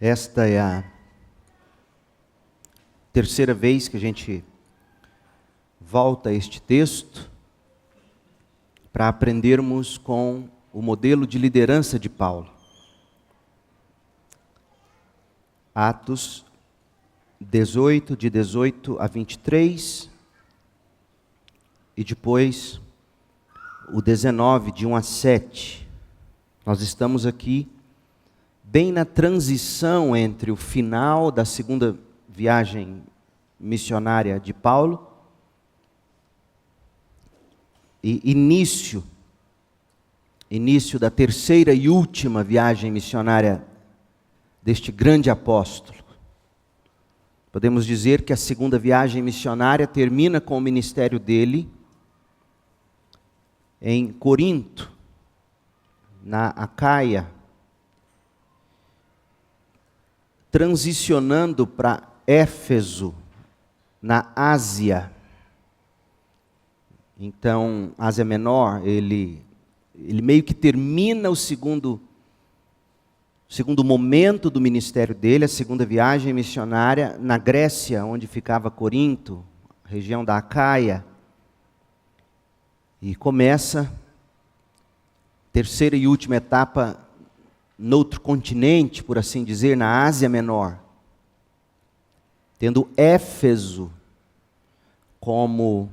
Esta é a terceira vez que a gente volta a este texto para aprendermos com o modelo de liderança de Paulo. Atos 18, de 18 a 23, e depois o 19, de 1 a 7. Nós estamos aqui bem na transição entre o final da segunda viagem missionária de Paulo e início da terceira e última viagem missionária deste grande apóstolo. Podemos dizer que a segunda viagem missionária termina com o ministério dele em Corinto, na Acaia, transicionando para Éfeso, na Ásia. Então, Ásia Menor, ele meio que termina o segundo momento do ministério dele, a segunda viagem missionária, na Grécia, onde ficava Corinto, região da Acaia. E começa a terceira e última etapa noutro continente, por assim dizer, na Ásia Menor, tendo Éfeso como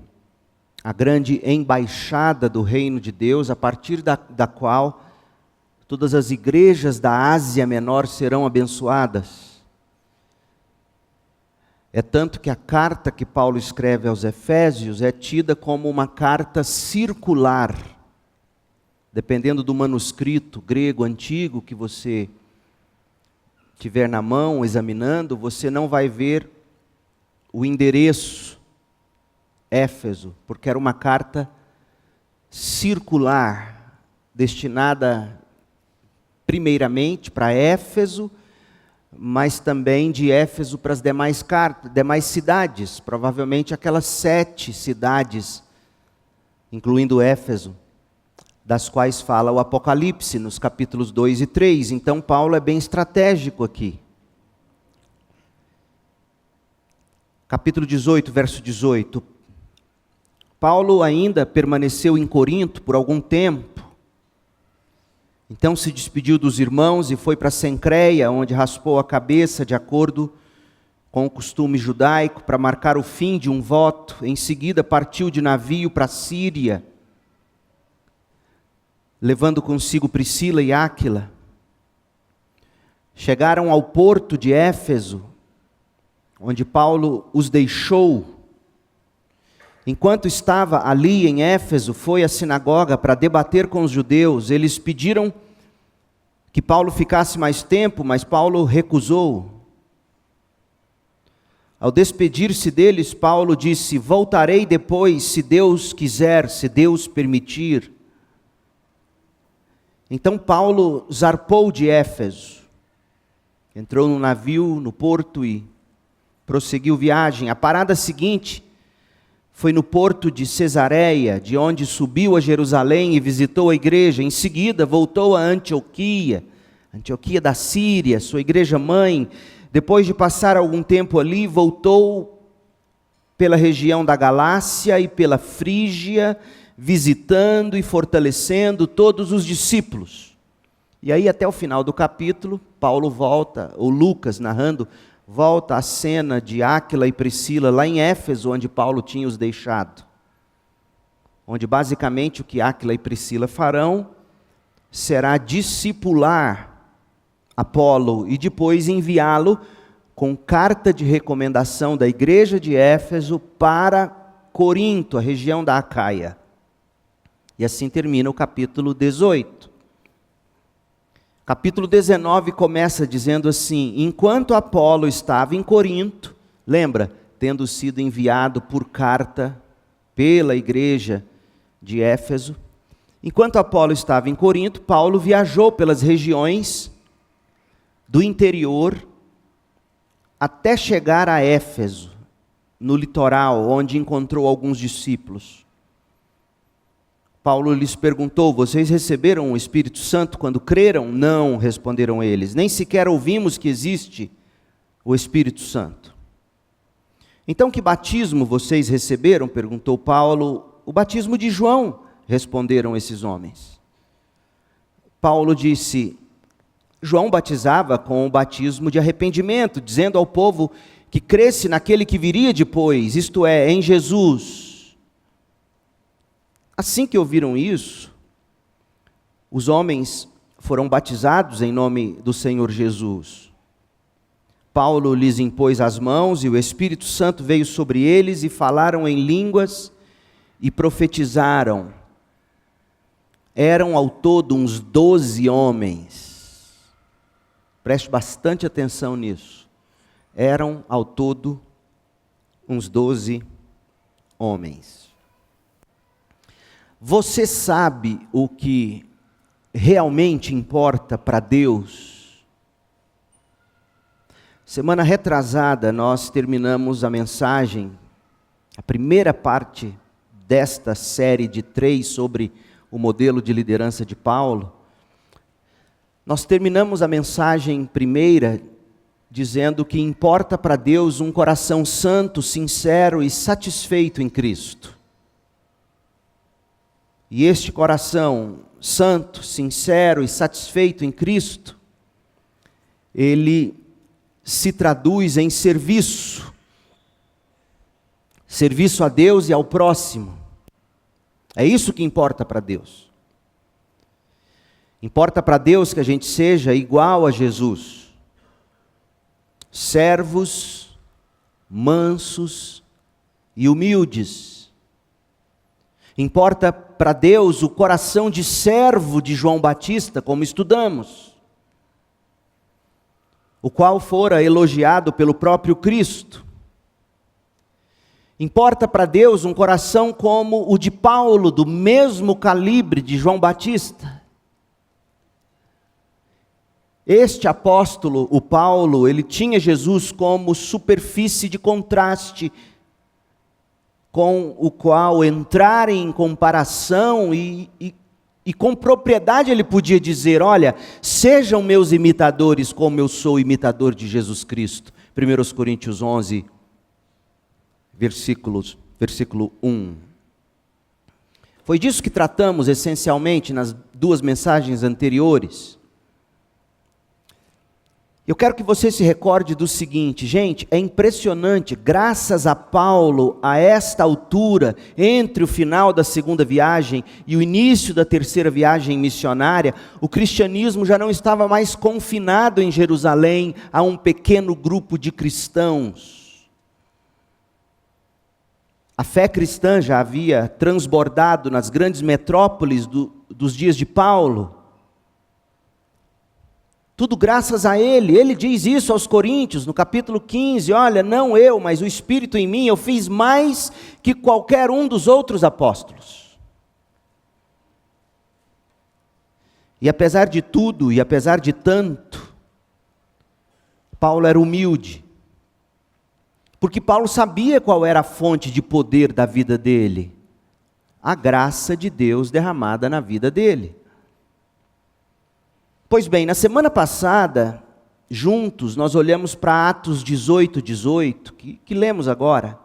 a grande embaixada do reino de Deus, a partir da qual todas as igrejas da Ásia Menor serão abençoadas. É tanto que a carta que Paulo escreve aos Efésios é tida como uma carta circular. Dependendo do manuscrito grego antigo que você tiver na mão, examinando, você não vai ver o endereço Éfeso, porque era uma carta circular, destinada primeiramente para Éfeso, mas também de Éfeso para as demais cidades, provavelmente aquelas 7 cidades, incluindo Éfeso, das quais fala o Apocalipse, nos capítulos 2 e 3. Então Paulo é bem estratégico aqui. Capítulo 18, verso 18. Paulo ainda permaneceu em Corinto por algum tempo. Então se despediu dos irmãos e foi para Cencreia, onde raspou a cabeça de acordo com o costume judaico, para marcar o fim de um voto. Em seguida partiu de navio para a Síria, levando consigo Priscila e Áquila. Chegaram ao porto de Éfeso, onde Paulo os deixou. Enquanto estava ali em Éfeso, foi à sinagoga para debater com os judeus. Eles pediram que Paulo ficasse mais tempo, mas Paulo recusou. Ao despedir-se deles, Paulo disse: voltarei depois, se Deus quiser, se Deus permitir. Então Paulo zarpou de Éfeso, entrou no navio, no porto e prosseguiu viagem. A parada seguinte foi no porto de Cesareia, de onde subiu a Jerusalém e visitou a igreja. Em seguida voltou a Antioquia da Síria, sua igreja mãe. Depois de passar algum tempo ali, voltou pela região da Galácia e pela Frígia, visitando e fortalecendo todos os discípulos. E aí até o final do capítulo, Paulo volta, ou Lucas narrando, volta à cena de Áquila e Priscila lá em Éfeso, onde Paulo tinha os deixado. Onde basicamente o que Áquila e Priscila farão será discipular Apolo e depois enviá-lo com carta de recomendação da igreja de Éfeso para Corinto, a região da Acaia. E assim termina o capítulo 18. Capítulo 19 começa dizendo assim: enquanto Apolo estava em Corinto, lembra, tendo sido enviado por carta pela igreja de Éfeso, enquanto Apolo estava em Corinto, Paulo viajou pelas regiões do interior até chegar a Éfeso, no litoral, onde encontrou alguns discípulos. Paulo lhes perguntou: vocês receberam o Espírito Santo quando creram? Não, responderam eles, nem sequer ouvimos que existe o Espírito Santo. Então que batismo vocês receberam? Perguntou Paulo. O batismo de João, responderam esses homens. Paulo disse: João batizava com o batismo de arrependimento, dizendo ao povo que cresce naquele que viria depois, isto é, em Jesus. Assim que ouviram isso, os homens foram batizados em nome do Senhor Jesus. Paulo lhes impôs as mãos e o Espírito Santo veio sobre eles e falaram em línguas e profetizaram. Eram ao todo uns 12 homens. Preste bastante atenção nisso. Eram ao todo uns 12 homens. Você sabe o que realmente importa para Deus? Semana retrasada nós terminamos a mensagem, a primeira parte desta série de 3 sobre o modelo de liderança de Paulo. Nós terminamos a mensagem primeira dizendo que importa para Deus um coração santo, sincero e satisfeito em Cristo. E este coração santo, sincero e satisfeito em Cristo, ele se traduz em serviço. Serviço a Deus e ao próximo. É isso que importa para Deus. Importa para Deus que a gente seja igual a Jesus. Servos, mansos e humildes. Importa para Deus o coração de servo de João Batista, como estudamos, o qual fora elogiado pelo próprio Cristo. Importa para Deus um coração como o de Paulo, do mesmo calibre de João Batista. Este apóstolo, o Paulo, ele tinha Jesus como superfície de contraste, com o qual entrar em comparação e com propriedade ele podia dizer: olha, sejam meus imitadores como eu sou imitador de Jesus Cristo. 1 Coríntios 11, versículo 1. Foi disso que tratamos essencialmente nas 2 mensagens anteriores. Eu quero que você se recorde do seguinte, gente, é impressionante, graças a Paulo, a esta altura, entre o final da 2ª viagem e o início da 3ª viagem missionária, o cristianismo já não estava mais confinado em Jerusalém a um pequeno grupo de cristãos. A fé cristã já havia transbordado nas grandes metrópoles dos dias de Paulo. Tudo graças a ele. Ele diz isso aos Coríntios, no capítulo 15, olha, não eu, mas o Espírito em mim, eu fiz mais que qualquer um dos outros apóstolos. E apesar de tudo, e apesar de tanto, Paulo era humilde. Porque Paulo sabia qual era a fonte de poder da vida dele. A graça de Deus derramada na vida dele. Pois bem, na semana passada, juntos, nós olhamos para Atos 18, que lemos agora,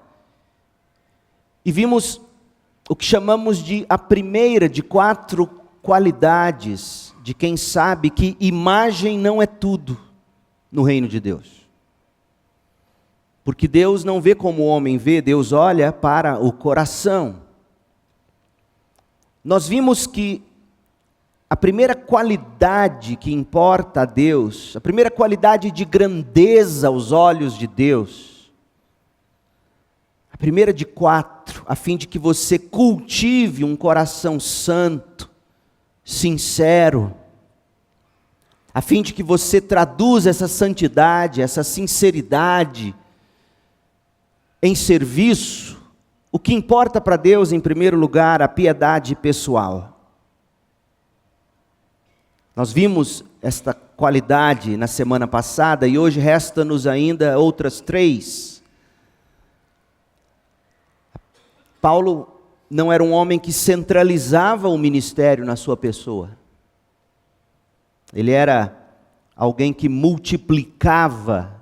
e vimos o que chamamos de a primeira de 4 qualidades de quem sabe que imagem não é tudo no reino de Deus. Porque Deus não vê como o homem vê, Deus olha para o coração. Nós vimos que a primeira qualidade que importa a Deus, a primeira qualidade de grandeza aos olhos de Deus, a primeira de 4, a fim de que você cultive um coração santo, sincero, a fim de que você traduza essa santidade, essa sinceridade em serviço. O que importa para Deus, em primeiro lugar, a piedade pessoal. Nós vimos esta qualidade na semana passada e hoje resta-nos ainda outras 3. Paulo não era um homem que centralizava o ministério na sua pessoa. Ele era alguém que multiplicava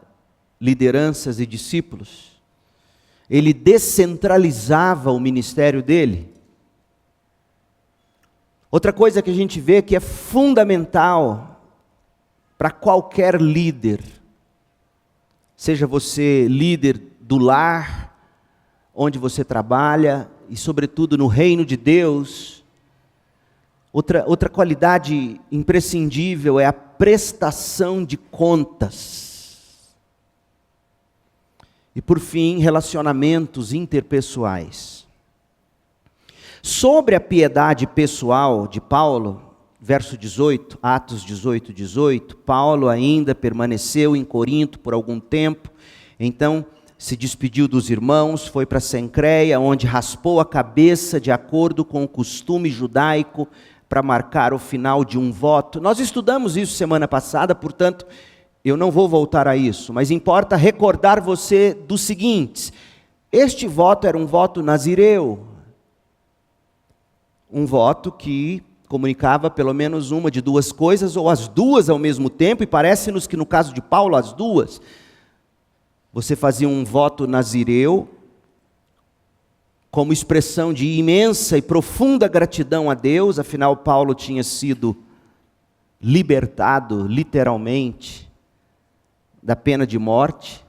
lideranças e discípulos. Ele descentralizava o ministério dele. Outra coisa que a gente vê que é fundamental para qualquer líder, seja você líder do lar, onde você trabalha, e sobretudo no reino de Deus, outra qualidade imprescindível é a prestação de contas. E por fim, relacionamentos interpessoais. Sobre a piedade pessoal de Paulo, verso 18, Atos 18, Paulo ainda permaneceu em Corinto por algum tempo, então se despediu dos irmãos, foi para Cencreia, onde raspou a cabeça de acordo com o costume judaico, para marcar o final de um voto. Nós estudamos isso semana passada, portanto, eu não vou voltar a isso, mas importa recordar você do seguinte: este voto era um voto nazireu, um voto que comunicava pelo menos uma de duas coisas, ou as duas ao mesmo tempo, e parece-nos que no caso de Paulo, as duas. Você fazia um voto nazireu, como expressão de imensa e profunda gratidão a Deus, afinal Paulo tinha sido libertado, literalmente, da pena de morte,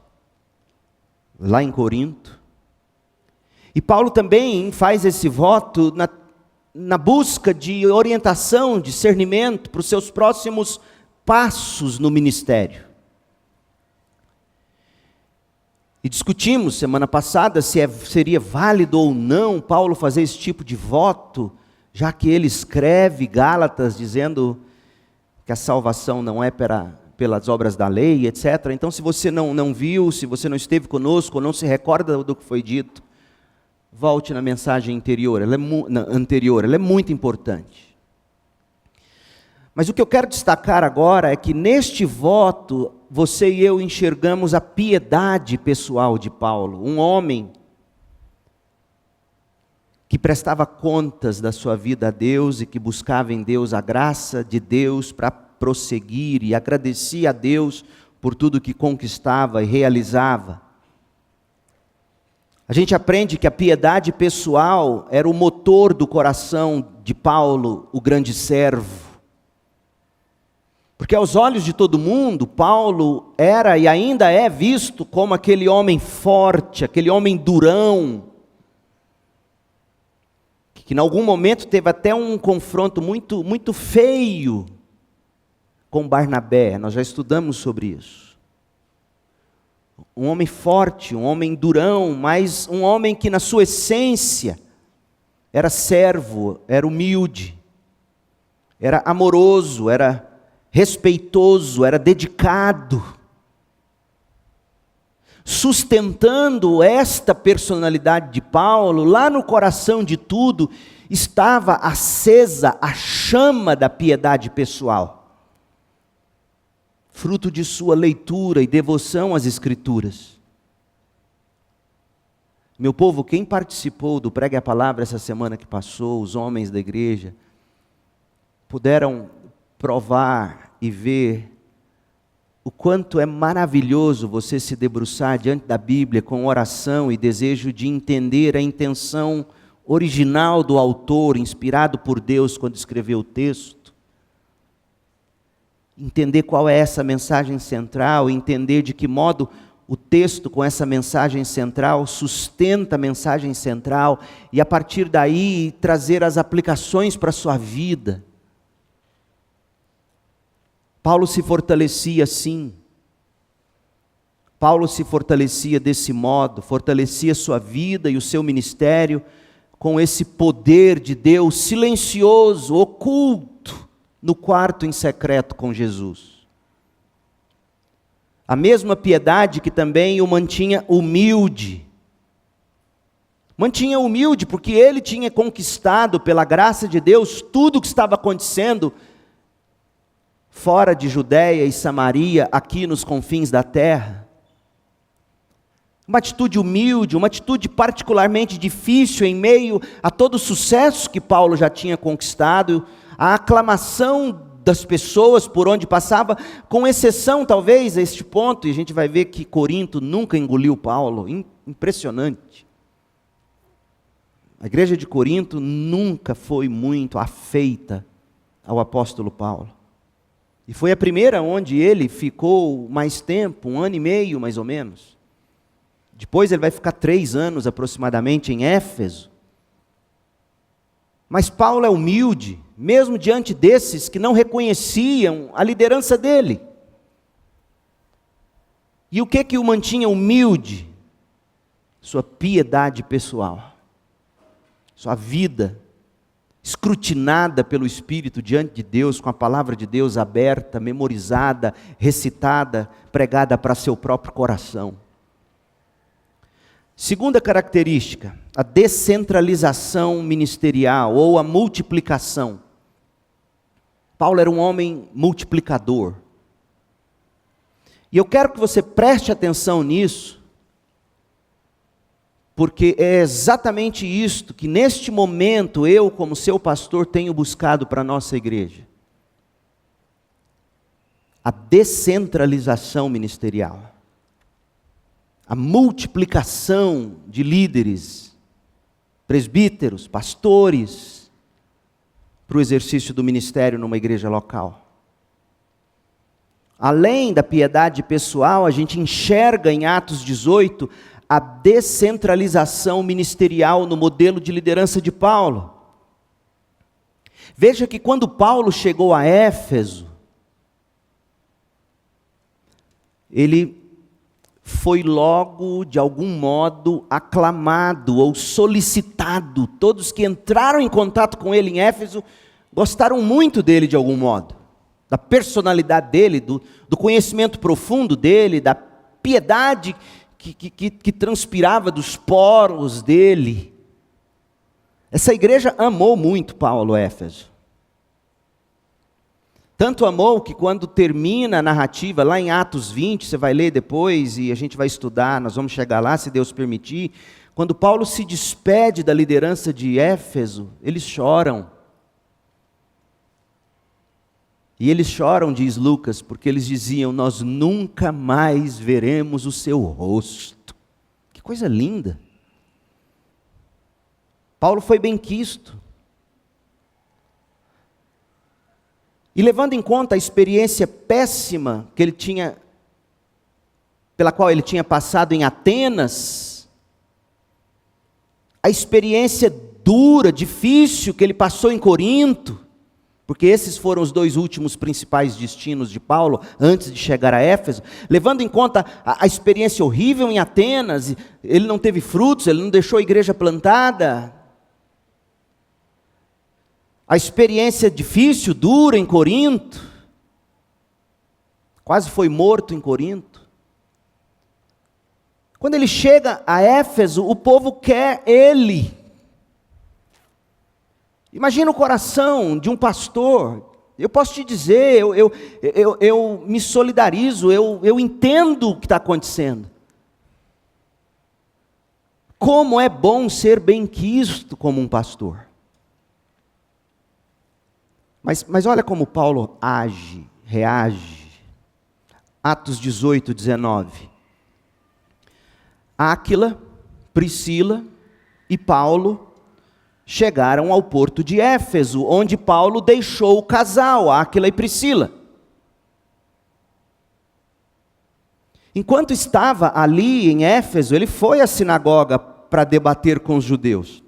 lá em Corinto. E Paulo também faz esse voto na busca de orientação, discernimento para os seus próximos passos no ministério. E discutimos semana passada se seria válido ou não Paulo fazer esse tipo de voto, já que ele escreve Gálatas dizendo que a salvação não é pelas obras da lei, etc. Então, se você não viu, se você não esteve conosco, ou não se recorda do que foi dito, volte na mensagem anterior, ela é muito importante. Mas o que eu quero destacar agora é que neste voto, você e eu enxergamos a piedade pessoal de Paulo, um homem que prestava contas da sua vida a Deus e que buscava em Deus a graça de Deus para prosseguir e agradecia a Deus por tudo que conquistava e realizava. A gente aprende que a piedade pessoal era o motor do coração de Paulo, o grande servo. Porque aos olhos de todo mundo, Paulo era e ainda é visto como aquele homem forte, aquele homem durão, que em algum momento teve até um confronto muito feio com Barnabé. Nós já estudamos sobre isso. Um homem forte, um homem durão, mas um homem que na sua essência era servo, era humilde, era amoroso, era respeitoso, era dedicado. Sustentando esta personalidade de Paulo, lá no coração de tudo, estava acesa a chama da piedade pessoal, fruto de sua leitura e devoção às Escrituras. Meu povo, quem participou do Pregue a Palavra essa semana que passou, os homens da igreja, puderam provar e ver o quanto é maravilhoso você se debruçar diante da Bíblia com oração e desejo de entender a intenção original do autor, inspirado por Deus quando escreveu o texto. Entender qual é essa mensagem central, entender de que modo o texto com essa mensagem central sustenta a mensagem central e a partir daí trazer as aplicações para a sua vida. Paulo se fortalecia assim. Paulo se fortalecia desse modo, fortalecia sua vida e o seu ministério com esse poder de Deus silencioso, oculto, no quarto em secreto com Jesus. A mesma piedade que também o mantinha humilde. Mantinha humilde porque ele tinha conquistado pela graça de Deus tudo o que estava acontecendo fora de Judeia e Samaria, aqui nos confins da terra. uma atitude humilde, uma atitude particularmente difícil em meio a todo o sucesso que Paulo já tinha conquistado, a aclamação das pessoas por onde passava, com exceção talvez a este ponto, e a gente vai ver que Corinto nunca engoliu Paulo, impressionante. A igreja de Corinto nunca foi muito afeita ao apóstolo Paulo. E foi a primeira onde ele ficou mais tempo, 1 ano e meio mais ou menos. Depois ele vai ficar 3 anos aproximadamente em Éfeso. Mas Paulo é humilde, mesmo diante desses que não reconheciam a liderança dele. E o que o mantinha humilde? Sua piedade pessoal. Sua vida escrutinada pelo Espírito diante de Deus, com a palavra de Deus aberta, memorizada, recitada, pregada para seu próprio coração. Segunda característica, a descentralização ministerial ou a multiplicação. Paulo era um homem multiplicador. E eu quero que você preste atenção nisso, porque é exatamente isto que neste momento eu, como seu pastor, tenho buscado para a nossa igreja. A descentralização ministerial. A multiplicação de líderes, presbíteros, pastores, para o exercício do ministério numa igreja local. Além da piedade pessoal, a gente enxerga em Atos 18 a descentralização ministerial no modelo de liderança de Paulo. Veja que quando Paulo chegou a Éfeso, ele foi logo, de algum modo, aclamado ou solicitado. Todos que entraram em contato com ele em Éfeso, gostaram muito dele de algum modo. Da personalidade dele, do conhecimento profundo dele, da piedade que transpirava dos poros dele. Essa igreja amou muito Paulo, Éfeso. Tanto amou que quando termina a narrativa, lá em Atos 20, você vai ler depois e a gente vai estudar, nós vamos chegar lá, se Deus permitir. Quando Paulo se despede da liderança de Éfeso, eles choram. E eles choram, diz Lucas, porque eles diziam, nós nunca mais veremos o seu rosto. Que coisa linda. Paulo foi benquisto. E levando em conta a experiência péssima que ele tinha, pela qual ele tinha passado em Atenas, a experiência dura, difícil que ele passou em Corinto, porque esses foram os 2 últimos principais destinos de Paulo, antes de chegar a Éfeso, levando em conta a experiência horrível em Atenas, ele não teve frutos, ele não deixou a igreja plantada, a experiência difícil, dura em Corinto, quase foi morto em Corinto. Quando ele chega a Éfeso, o povo quer ele. Imagina o coração de um pastor. Eu posso te dizer, eu me solidarizo, eu entendo o que está acontecendo. Como é bom ser benquisto como um pastor. Mas olha como Paulo age, reage. Atos 18, 19. Áquila, Priscila e Paulo chegaram ao porto de Éfeso, onde Paulo deixou o casal, Áquila e Priscila. Enquanto estava ali em Éfeso, ele foi à sinagoga para debater com os judeus.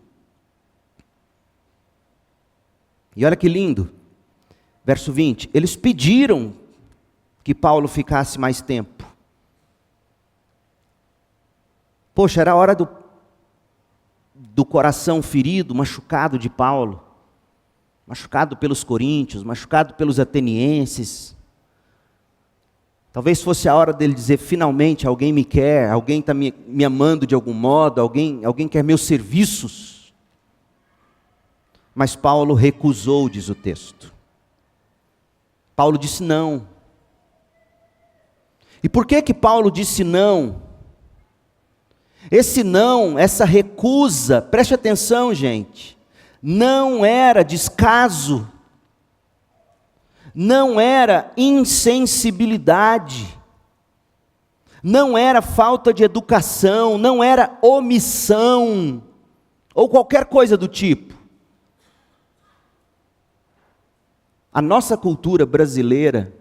E olha que lindo, verso 20, eles pediram que Paulo ficasse mais tempo. Poxa, era a hora do coração ferido, machucado de Paulo, machucado pelos coríntios, machucado pelos atenienses. Talvez fosse a hora dele dizer, finalmente alguém me quer, alguém está me amando de algum modo, alguém quer meus serviços. Mas Paulo recusou, diz o texto. Paulo disse não. E por que Paulo disse não? Esse não, essa recusa, preste atenção, gente, não era descaso, não era insensibilidade, não era falta de educação, não era omissão, ou qualquer coisa do tipo. A nossa cultura brasileira,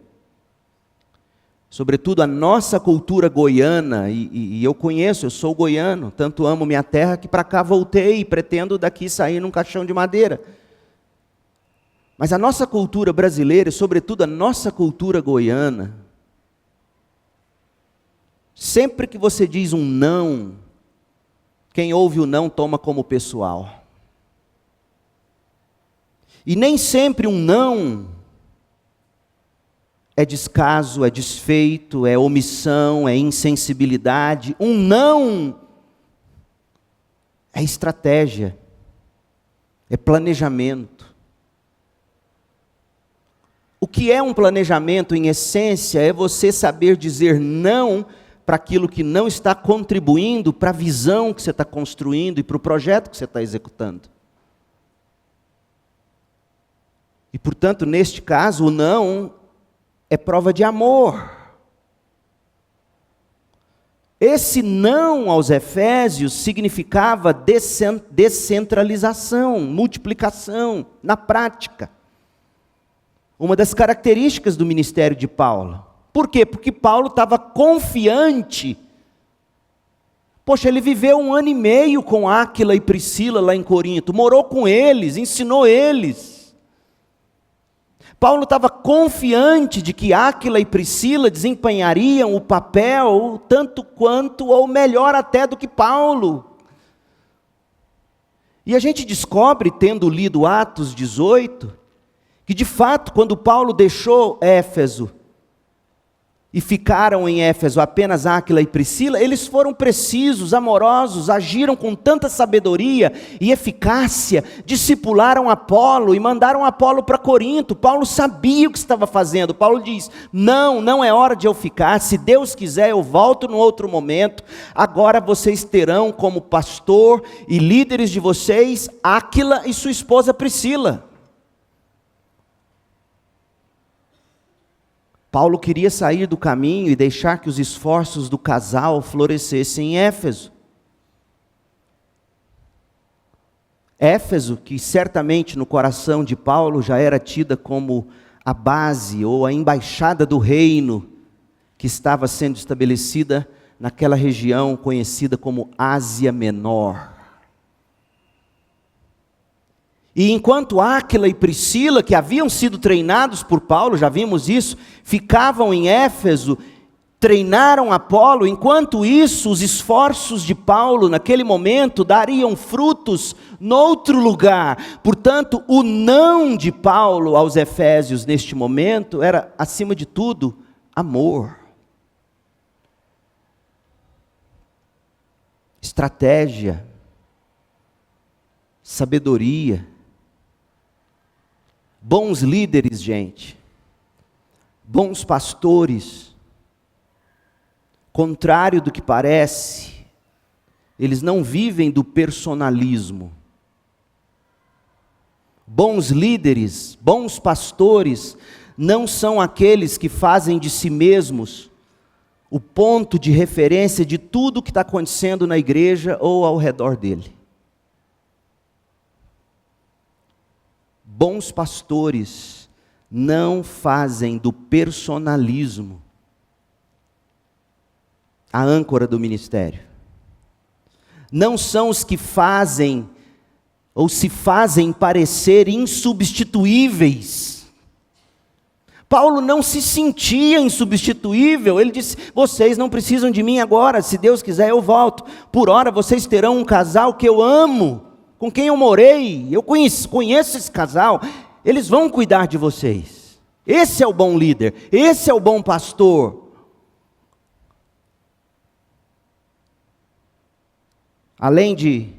sobretudo a nossa cultura goiana, e eu conheço, eu sou goiano, tanto amo minha terra que para cá voltei e pretendo daqui sair num caixão de madeira. Mas a nossa cultura brasileira, e sobretudo a nossa cultura goiana, sempre que você diz um não, quem ouve o não toma como pessoal. E nem sempre um não é descaso, é desfeito, é omissão, é insensibilidade. Um não é estratégia, é planejamento. O que é um planejamento, em essência, é você saber dizer não para aquilo que não está contribuindo para a visão que você está construindo e para o projeto que você está executando. E, portanto, neste caso, o não é prova de amor. Esse não aos Efésios significava descentralização, multiplicação, na prática. Uma das características do ministério de Paulo. Por quê? Porque Paulo estava confiante. Poxa, ele viveu 1 ano e meio com Áquila e Priscila lá em Corinto, morou com eles, ensinou eles. Paulo estava confiante de que Áquila e Priscila desempenhariam o papel tanto quanto, ou melhor até do que Paulo. E a gente descobre, tendo lido Atos 18, que de fato, quando Paulo deixou Éfeso, e ficaram em Éfeso apenas Áquila e Priscila, eles foram precisos, amorosos, agiram com tanta sabedoria e eficácia, discipularam Apolo e mandaram Apolo para Corinto. Paulo sabia o que estava fazendo. Paulo diz, não é hora de eu ficar, se Deus quiser eu volto no outro momento. Agora vocês terão como pastor e líderes de vocês, Áquila e sua esposa Priscila. Paulo queria sair do caminho e deixar que os esforços do casal florescessem em Éfeso. Éfeso, que certamente no coração de Paulo já era tida como a base ou a embaixada do reino que estava sendo estabelecida naquela região conhecida como Ásia Menor. E enquanto Áquila e Priscila, que haviam sido treinados por Paulo, já vimos isso, ficavam em Éfeso, treinaram Apolo, enquanto isso, os esforços de Paulo naquele momento dariam frutos noutro lugar. Portanto, o não de Paulo aos Efésios neste momento era, acima de tudo, amor. Estratégia, sabedoria. Bons líderes, gente, bons pastores, contrário do que parece, eles não vivem do personalismo. Bons líderes, bons pastores, não são aqueles que fazem de si mesmos o ponto de referência de tudo o que está acontecendo na igreja ou ao redor dele. Bons pastores não fazem do personalismo a âncora do ministério. Não são os que fazem ou se fazem parecer insubstituíveis. Paulo não se sentia insubstituível, ele disse, vocês não precisam de mim agora, se Deus quiser eu volto. Por ora vocês terão um casal que eu amo, com quem eu morei, eu conheço esse casal, eles vão cuidar de vocês. Esse é o bom líder, esse é o bom pastor. Além de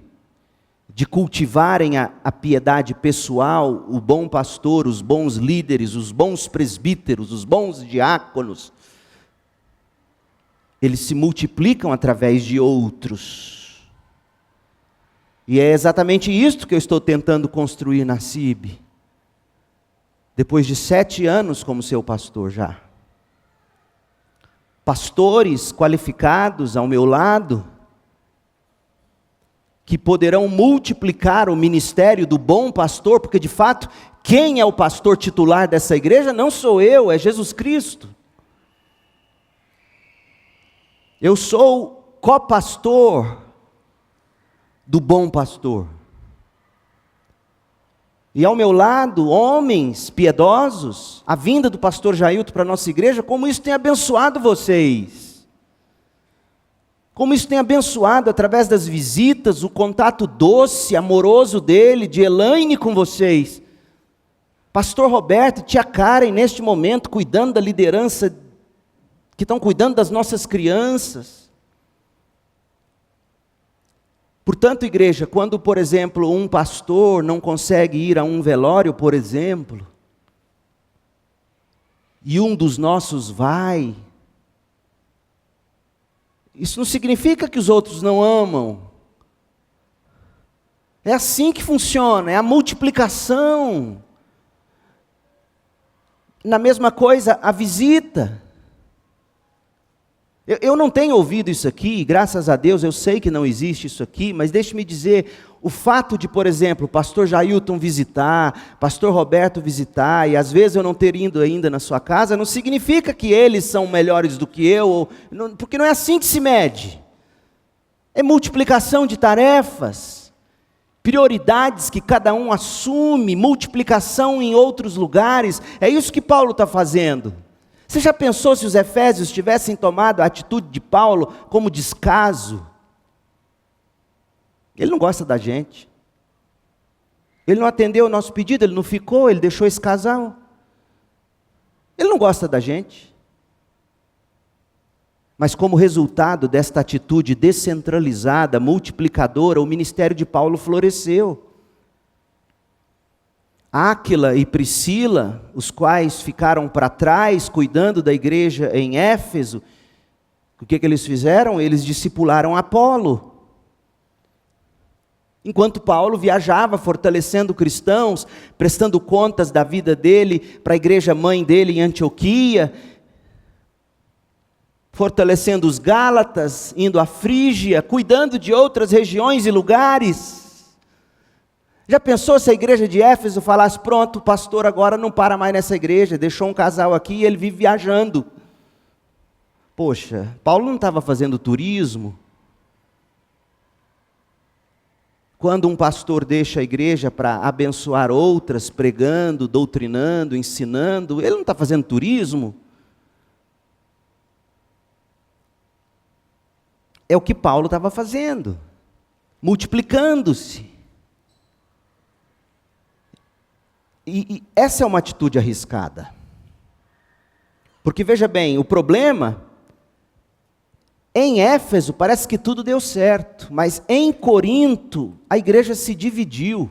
cultivarem a piedade pessoal, o bom pastor, os bons líderes, os bons presbíteros, os bons diáconos, eles se multiplicam através de outros. E é exatamente isto que eu estou tentando construir na CIB. Depois de 7 anos como seu pastor já. Pastores qualificados ao meu lado, que poderão multiplicar o ministério do bom pastor, porque de fato, quem é o pastor titular dessa igreja não sou eu, é Jesus Cristo. Eu sou co-pastor do bom pastor. E ao meu lado, homens piedosos, a vinda do pastor Jailton para a nossa igreja, como isso tem abençoado vocês. Como isso tem abençoado através das visitas, o contato doce, amoroso dele, de Elaine com vocês. Pastor Roberto, tia Karen, neste momento, cuidando da liderança, que estão cuidando das nossas crianças. Portanto, igreja, quando, por exemplo, um pastor não consegue ir a um velório, por exemplo, e um dos nossos vai, isso não significa que os outros não amam. É assim que funciona, é a multiplicação. Na mesma coisa, a visita. Eu não tenho ouvido isso aqui, graças a Deus eu sei que não existe isso aqui, mas deixe-me dizer, o fato de, por exemplo, o pastor Jailton visitar, pastor Roberto visitar, e às vezes eu não ter ido ainda na sua casa, não significa que eles são melhores do que eu, porque não é assim que se mede. É multiplicação de tarefas, prioridades que cada um assume, multiplicação em outros lugares, é isso que Paulo está fazendo. Você já pensou se os efésios tivessem tomado a atitude de Paulo como descaso? Ele não gosta da gente. Ele não atendeu o nosso pedido, ele não ficou, ele deixou esse casal. Ele não gosta da gente. Mas como resultado desta atitude descentralizada, multiplicadora, o ministério de Paulo floresceu. Áquila e Priscila, os quais ficaram para trás, cuidando da igreja em Éfeso, o que eles fizeram? Eles discipularam Apolo. Enquanto Paulo viajava, fortalecendo cristãos, prestando contas da vida dele para a igreja mãe dele em Antioquia, fortalecendo os Gálatas, indo à Frígia, cuidando de outras regiões e lugares. Já pensou se a igreja de Éfeso falasse, pronto, o pastor agora não para mais nessa igreja, deixou um casal aqui e ele vive viajando. Poxa, Paulo não estava fazendo turismo? Quando um pastor deixa a igreja para abençoar outras, pregando, doutrinando, ensinando, ele não está fazendo turismo? É o que Paulo estava fazendo, multiplicando-se. E essa é uma atitude arriscada. Porque veja bem, o problema, em Éfeso parece que tudo deu certo, mas em Corinto a igreja se dividiu.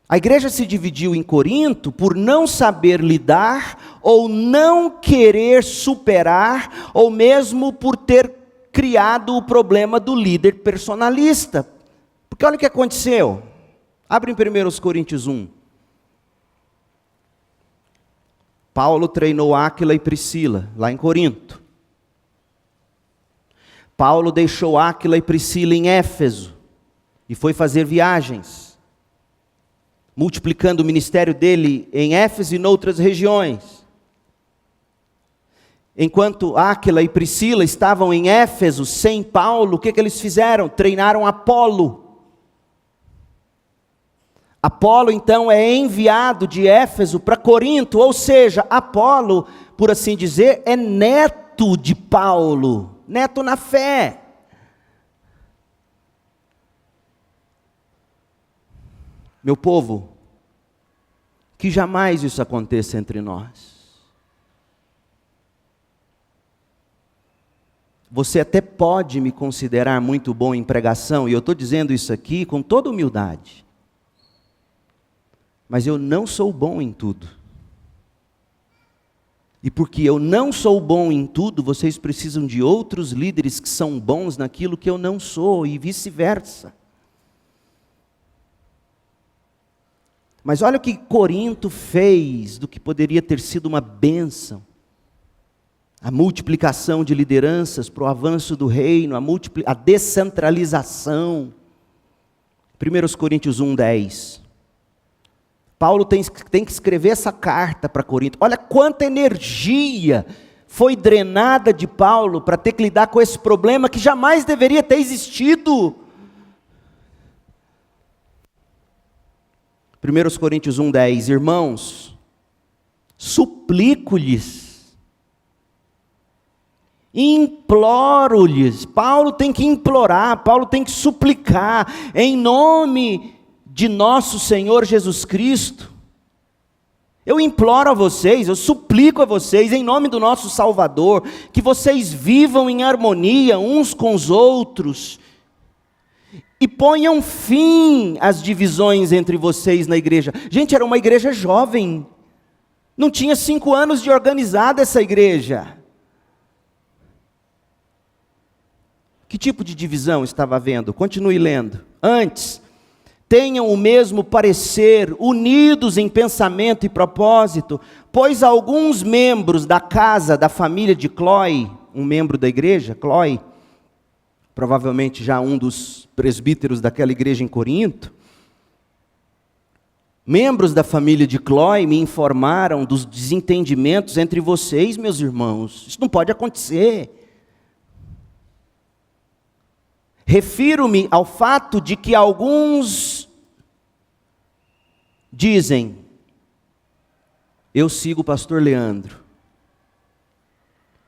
A igreja se dividiu em Corinto por não saber lidar, ou não querer superar, ou mesmo por ter criado o problema do líder personalista. Porque olha o que aconteceu. Abre em 1 Coríntios 1. Paulo treinou Áquila e Priscila, lá em Corinto. Paulo deixou Áquila e Priscila em Éfeso, e foi fazer viagens, multiplicando o ministério dele em Éfeso e noutras regiões. Enquanto Áquila e Priscila estavam em Éfeso, sem Paulo, o que eles fizeram? Treinaram Apolo. Apolo, então, é enviado de Éfeso para Corinto, ou seja, Apolo, por assim dizer, é neto de Paulo, neto na fé. Meu povo, que jamais isso aconteça entre nós. Você até pode me considerar muito bom em pregação, e eu estou dizendo isso aqui com toda humildade. Mas eu não sou bom em tudo. E porque eu não sou bom em tudo, vocês precisam de outros líderes que são bons naquilo que eu não sou, e vice-versa. Mas olha o que Corinto fez do que poderia ter sido uma bênção. A multiplicação de lideranças para o avanço do reino, a descentralização. 1 Coríntios 1:10. Paulo tem que escrever essa carta para Corinto. Olha quanta energia foi drenada de Paulo para ter que lidar com esse problema que jamais deveria ter existido. 1 Coríntios 1:10, irmãos, suplico-lhes, imploro-lhes. Paulo tem que implorar, Paulo tem que suplicar, em nome de nosso Senhor Jesus Cristo. Eu imploro a vocês, eu suplico a vocês, em nome do nosso Salvador, que vocês vivam em harmonia uns com os outros, e ponham fim às divisões entre vocês na igreja. Gente, era uma igreja jovem, não tinha 5 anos de organizada essa igreja. Que tipo de divisão estava havendo? Continue lendo. Antes, tenham o mesmo parecer, unidos em pensamento e propósito, pois alguns membros da casa, da família de Cloé, um membro da igreja, Cloé, provavelmente já um dos presbíteros daquela igreja em Corinto, membros da família de Cloé me informaram dos desentendimentos entre vocês, meus irmãos. Isso não pode acontecer. Refiro-me ao fato de que alguns dizem, eu sigo o pastor Leandro,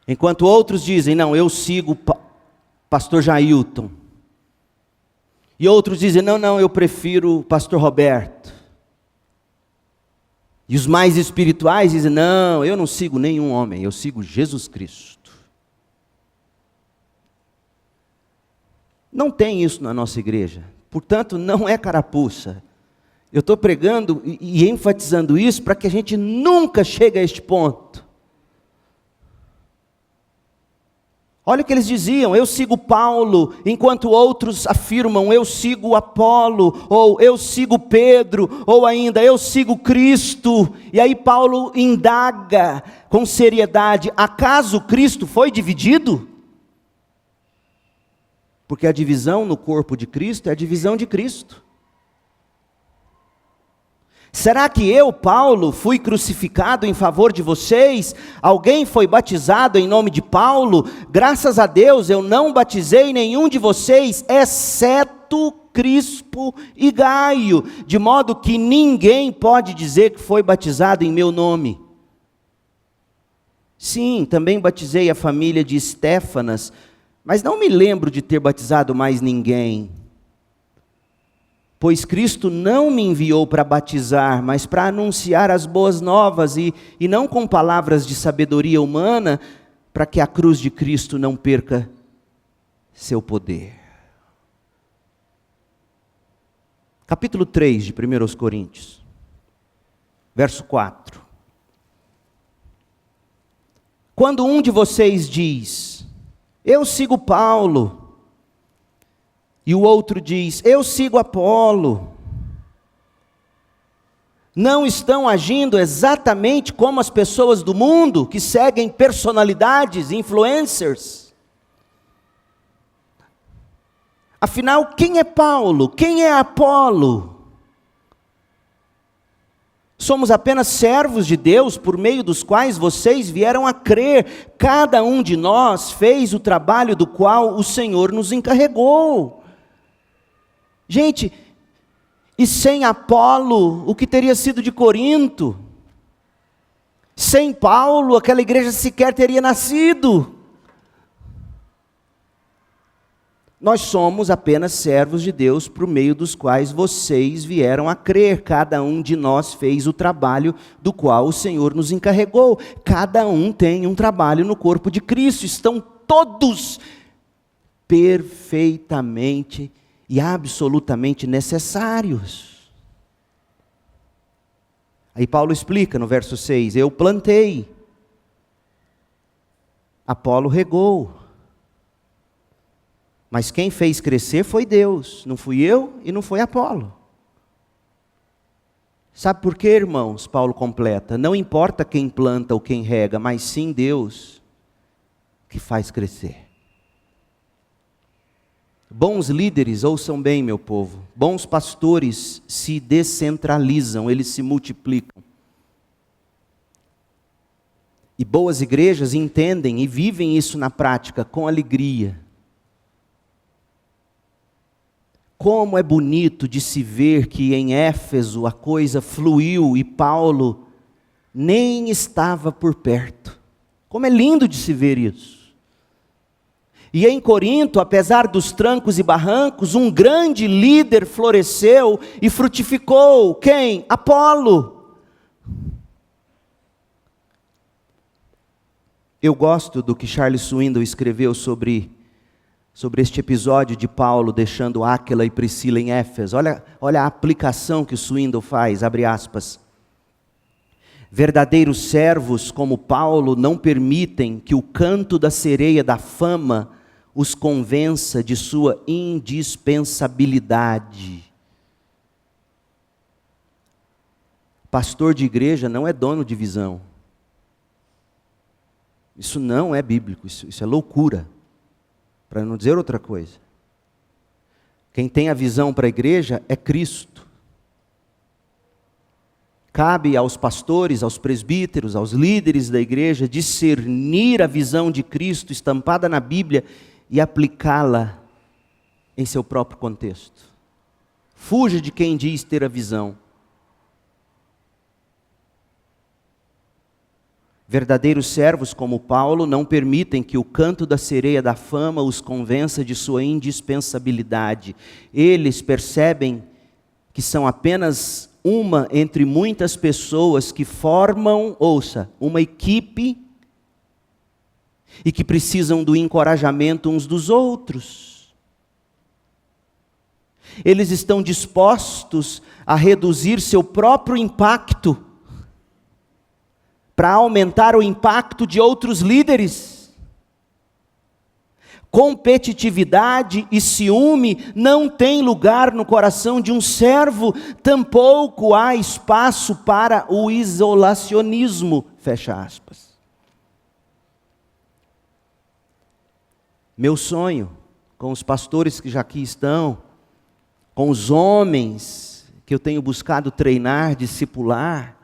enquanto outros dizem, não, eu sigo o pastor Jailton, e outros dizem, não, eu prefiro o pastor Roberto, e os mais espirituais dizem, não, eu não sigo nenhum homem, eu sigo Jesus Cristo. Não tem isso na nossa igreja, portanto não é carapuça. Eu estou pregando e enfatizando isso para que a gente nunca chegue a este ponto. Olha o que eles diziam, eu sigo Paulo, enquanto outros afirmam, eu sigo Apolo, ou eu sigo Pedro, ou ainda, eu sigo Cristo. E aí Paulo indaga com seriedade, acaso Cristo foi dividido? Porque a divisão no corpo de Cristo é a divisão de Cristo. Será que eu, Paulo, fui crucificado em favor de vocês? Alguém foi batizado em nome de Paulo? Graças a Deus eu não batizei nenhum de vocês, exceto Crispo e Gaio, de modo que ninguém pode dizer que foi batizado em meu nome. Sim, também batizei a família de Estéfanas, mas não me lembro de ter batizado mais ninguém. Pois Cristo não me enviou para batizar, mas para anunciar as boas novas, e não com palavras de sabedoria humana, para que a cruz de Cristo não perca seu poder. Capítulo 3 de 1 Coríntios, verso 4. Quando um de vocês diz, eu sigo Paulo, e o outro diz, eu sigo Apolo, não estão agindo exatamente como as pessoas do mundo, que seguem personalidades, influencers? Afinal, quem é Paulo? Quem é Apolo? Somos apenas servos de Deus, por meio dos quais vocês vieram a crer. Cada um de nós fez o trabalho do qual o Senhor nos encarregou. Gente, e sem Apolo, o que teria sido de Corinto? Sem Paulo, aquela igreja sequer teria nascido. Nós somos apenas servos de Deus, por meio dos quais vocês vieram a crer. Cada um de nós fez o trabalho do qual o Senhor nos encarregou. Cada um tem um trabalho no corpo de Cristo. Estão todos perfeitamente e absolutamente necessários. Aí Paulo explica no verso 6, eu plantei, Apolo regou. Mas quem fez crescer foi Deus, não fui eu e não foi Apolo. Sabe por quê, irmãos? Paulo completa: não importa quem planta ou quem rega, mas sim Deus que faz crescer. Bons líderes, ouçam bem, meu povo, bons pastores se descentralizam, eles se multiplicam. E boas igrejas entendem e vivem isso na prática com alegria. Como é bonito de se ver que em Éfeso a coisa fluiu e Paulo nem estava por perto. Como é lindo de se ver isso. E em Corinto, apesar dos trancos e barrancos, um grande líder floresceu e frutificou. Quem? Apolo. Eu gosto do que Charles Swindoll escreveu sobre este episódio de Paulo deixando Áquila e Priscila em Éfeso. Olha a aplicação que o Swindoll faz, abre aspas. Verdadeiros servos como Paulo não permitem que o canto da sereia da fama os convença de sua indispensabilidade. Pastor de igreja não é dono de visão. Isso não é bíblico, isso é loucura. Para não dizer outra coisa. Quem tem a visão para a igreja é Cristo. Cabe aos pastores, aos presbíteros, aos líderes da igreja discernir a visão de Cristo estampada na Bíblia e aplicá-la em seu próprio contexto. Fuja de quem diz ter a visão. Verdadeiros servos como Paulo não permitem que o canto da sereia da fama os convença de sua indispensabilidade. Eles percebem que são apenas uma entre muitas pessoas que formam, ouça, uma equipe e que precisam do encorajamento uns dos outros. Eles estão dispostos a reduzir seu próprio impacto para aumentar o impacto de outros líderes. Competitividade e ciúme não tem lugar no coração de um servo, tampouco há espaço para o isolacionismo. Fecha aspas. Meu sonho, com os pastores que já aqui estão, com os homens que eu tenho buscado treinar, discipular,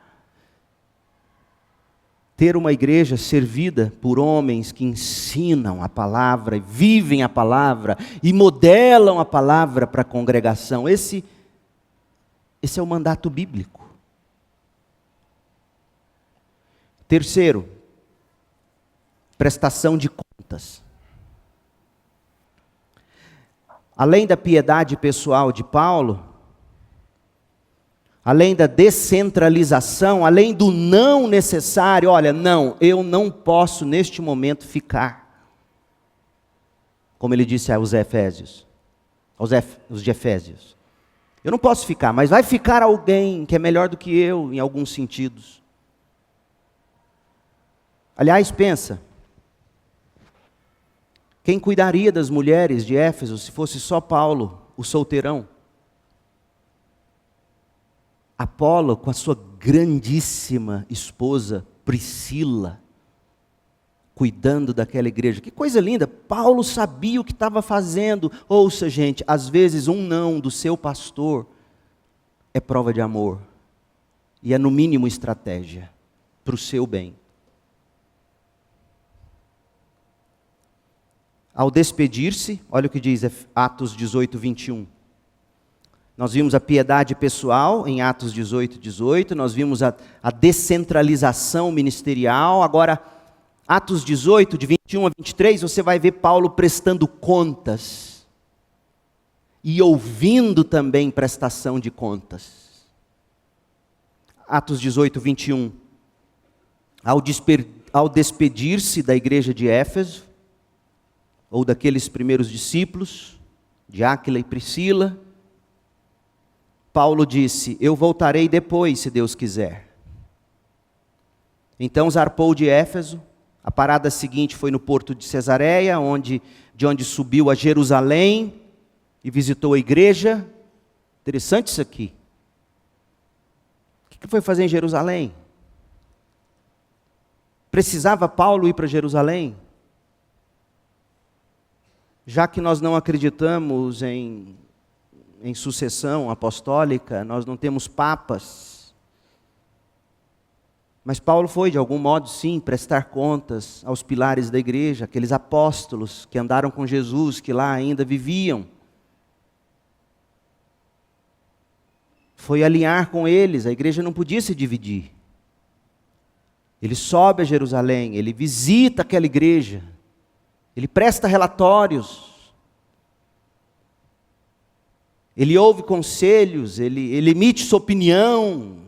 ter uma igreja servida por homens que ensinam a palavra, vivem a palavra e modelam a palavra para a congregação. Esse é o mandato bíblico. Terceiro, prestação de contas. Além da piedade pessoal de Paulo, além da descentralização, além do não necessário, olha, não, eu não posso neste momento ficar. Como ele disse aos Efésios, os de Efésios. Eu não posso ficar, mas vai ficar alguém que é melhor do que eu em alguns sentidos. Aliás, pensa, quem cuidaria das mulheres de Éfeso se fosse só Paulo, o solteirão? Apolo com a sua grandíssima esposa Priscila, cuidando daquela igreja. Que coisa linda, Paulo sabia o que estava fazendo. Ouça, gente, às vezes um não do seu pastor é prova de amor. E é no mínimo estratégia, para o seu bem. Ao despedir-se, olha o que diz Atos 18, 21. Nós vimos a piedade pessoal em Atos 18, 18. Nós vimos a descentralização ministerial. Agora, Atos 18, de 21 a 23, você vai ver Paulo prestando contas. E ouvindo também prestação de contas. Atos 18, 21. Ao despedir-se da igreja de Éfeso, ou daqueles primeiros discípulos, de Áquila e Priscila, Paulo disse, eu voltarei depois, se Deus quiser. Então zarpou de Éfeso, A parada seguinte foi no porto de Cesareia, de onde subiu a Jerusalém e visitou a igreja. Interessante isso aqui. O que foi fazer em Jerusalém? Precisava Paulo ir para Jerusalém? Já que nós não acreditamos em sucessão apostólica, nós não temos papas. Mas Paulo foi, de algum modo, sim, prestar contas aos pilares da igreja, aqueles apóstolos que andaram com Jesus, que lá ainda viviam. Foi alinhar com eles, a igreja não podia se dividir. Ele sobe a Jerusalém, ele visita aquela igreja, ele presta relatórios, ele ouve conselhos, ele emite sua opinião,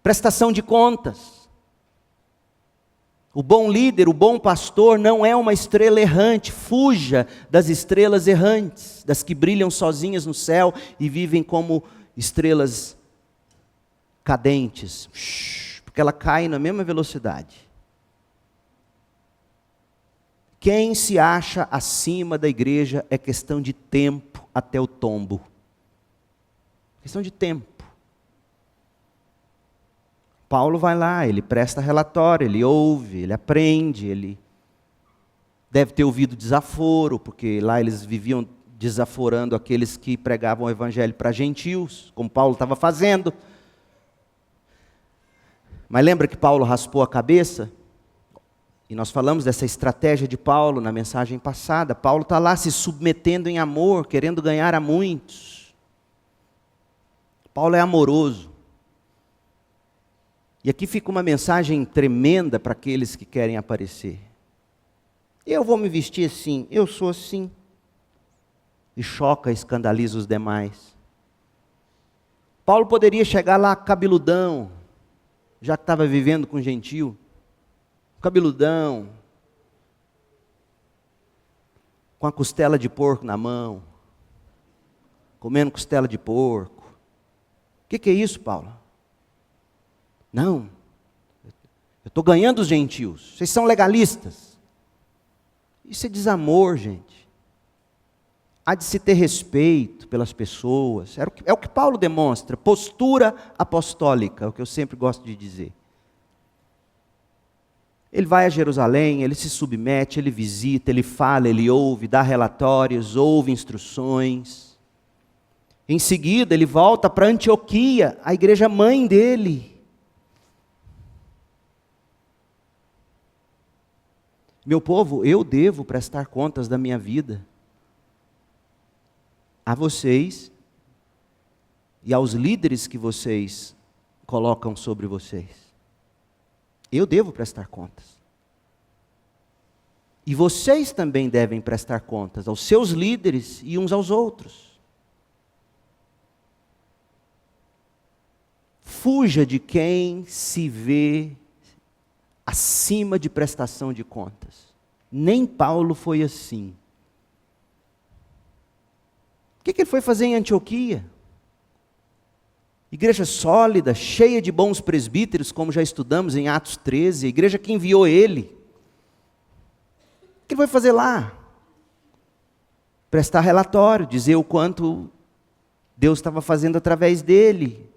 prestação de contas. O bom líder, o bom pastor não é uma estrela errante, fuja das estrelas errantes, das que brilham sozinhas no céu e vivem como estrelas cadentes, porque ela cai na mesma velocidade. Quem se acha acima da igreja é questão de tempo até o tombo. Questão de tempo. Paulo vai lá, ele presta relatório, ele ouve, ele aprende, ele deve ter ouvido desaforo, porque lá eles viviam desaforando aqueles que pregavam o evangelho para gentios, como Paulo estava fazendo. Mas lembra que Paulo raspou a cabeça? E nós falamos dessa estratégia de Paulo na mensagem passada. Paulo está lá se submetendo em amor, querendo ganhar a muitos. Paulo é amoroso. E aqui fica uma mensagem tremenda para aqueles que querem aparecer. Eu vou me vestir assim, eu sou assim. E choca, escandaliza os demais. Paulo poderia chegar lá cabeludão, já que estava vivendo com gentio. Cabeludão, com a costela de porco na mão, comendo costela de porco. O que é isso, Paulo? Não, eu estou ganhando os gentios, vocês são legalistas. Isso é desamor, gente. Há de se ter respeito pelas pessoas, é o que Paulo demonstra, postura apostólica, é o que eu sempre gosto de dizer. Ele vai a Jerusalém, ele se submete, ele visita, ele fala, ele ouve, dá relatórios, ouve instruções. Em seguida, ele volta para Antioquia, a igreja mãe dele. Meu povo, eu devo prestar contas da minha vida a vocês e aos líderes que vocês colocam sobre vocês. Eu devo prestar contas. E vocês também devem prestar contas aos seus líderes e uns aos outros. Fuja de quem se vê acima de prestação de contas. Nem Paulo foi assim. O que ele foi fazer em Antioquia? Igreja sólida, cheia de bons presbíteros, como já estudamos em Atos 13, a igreja que enviou ele. O que ele foi fazer lá? Prestar relatório, dizer o quanto Deus estava fazendo através dele,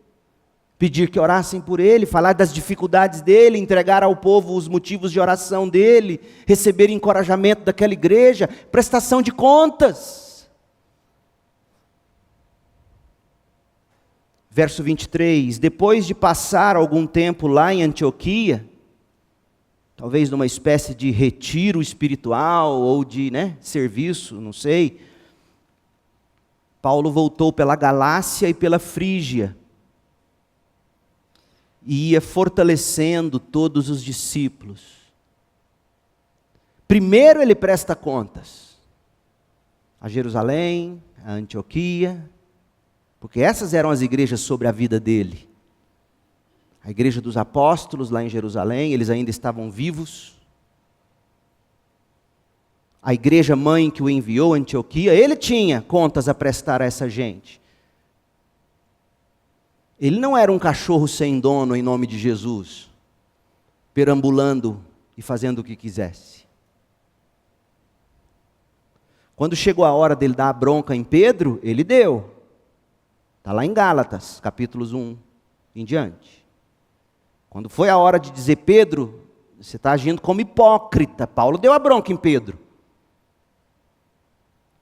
pedir que orassem por ele, falar das dificuldades dele, entregar ao povo os motivos de oração dele, receber encorajamento daquela igreja, prestação de contas. Verso 23, depois de passar algum tempo lá em Antioquia, talvez numa espécie de retiro espiritual ou de serviço, não sei, Paulo voltou pela Galácia e pela Frígia, e ia fortalecendo todos os discípulos. Primeiro ele presta contas a Jerusalém, a Antioquia, porque essas eram as igrejas sobre a vida dele. A igreja dos apóstolos lá em Jerusalém, eles ainda estavam vivos. A igreja mãe que o enviou, Antioquia, ele tinha contas a prestar a essa gente. Ele não era um cachorro sem dono em nome de Jesus, perambulando e fazendo o que quisesse. Quando chegou a hora dele dar a bronca em Pedro, ele deu. Está lá em Gálatas, capítulos 1 em diante. Quando foi a hora de dizer, Pedro, você está agindo como hipócrita. Paulo deu a bronca em Pedro.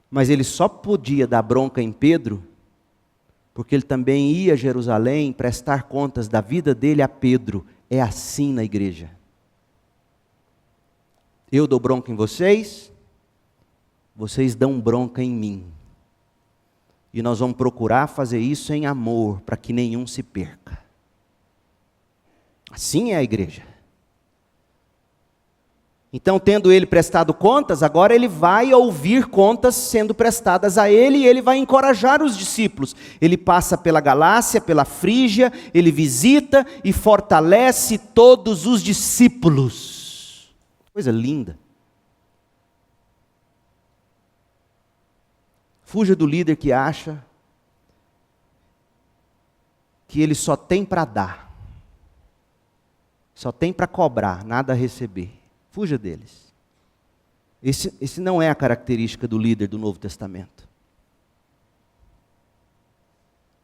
Mas ele só podia dar bronca em Pedro, porque ele também ia a Jerusalém prestar contas da vida dele a Pedro. É assim na igreja. Eu dou bronca em vocês, vocês dão bronca em mim. E nós vamos procurar fazer isso em amor, para que nenhum se perca. Assim é a igreja. Então, tendo ele prestado contas, agora ele vai ouvir contas sendo prestadas a ele, e ele vai encorajar os discípulos. Ele passa pela Galácia, pela Frígia, ele visita e fortalece todos os discípulos. Coisa linda. Fuja do líder que acha que ele só tem para dar, só tem para cobrar, nada a receber. Fuja deles. Esse não é a característica do líder do Novo Testamento.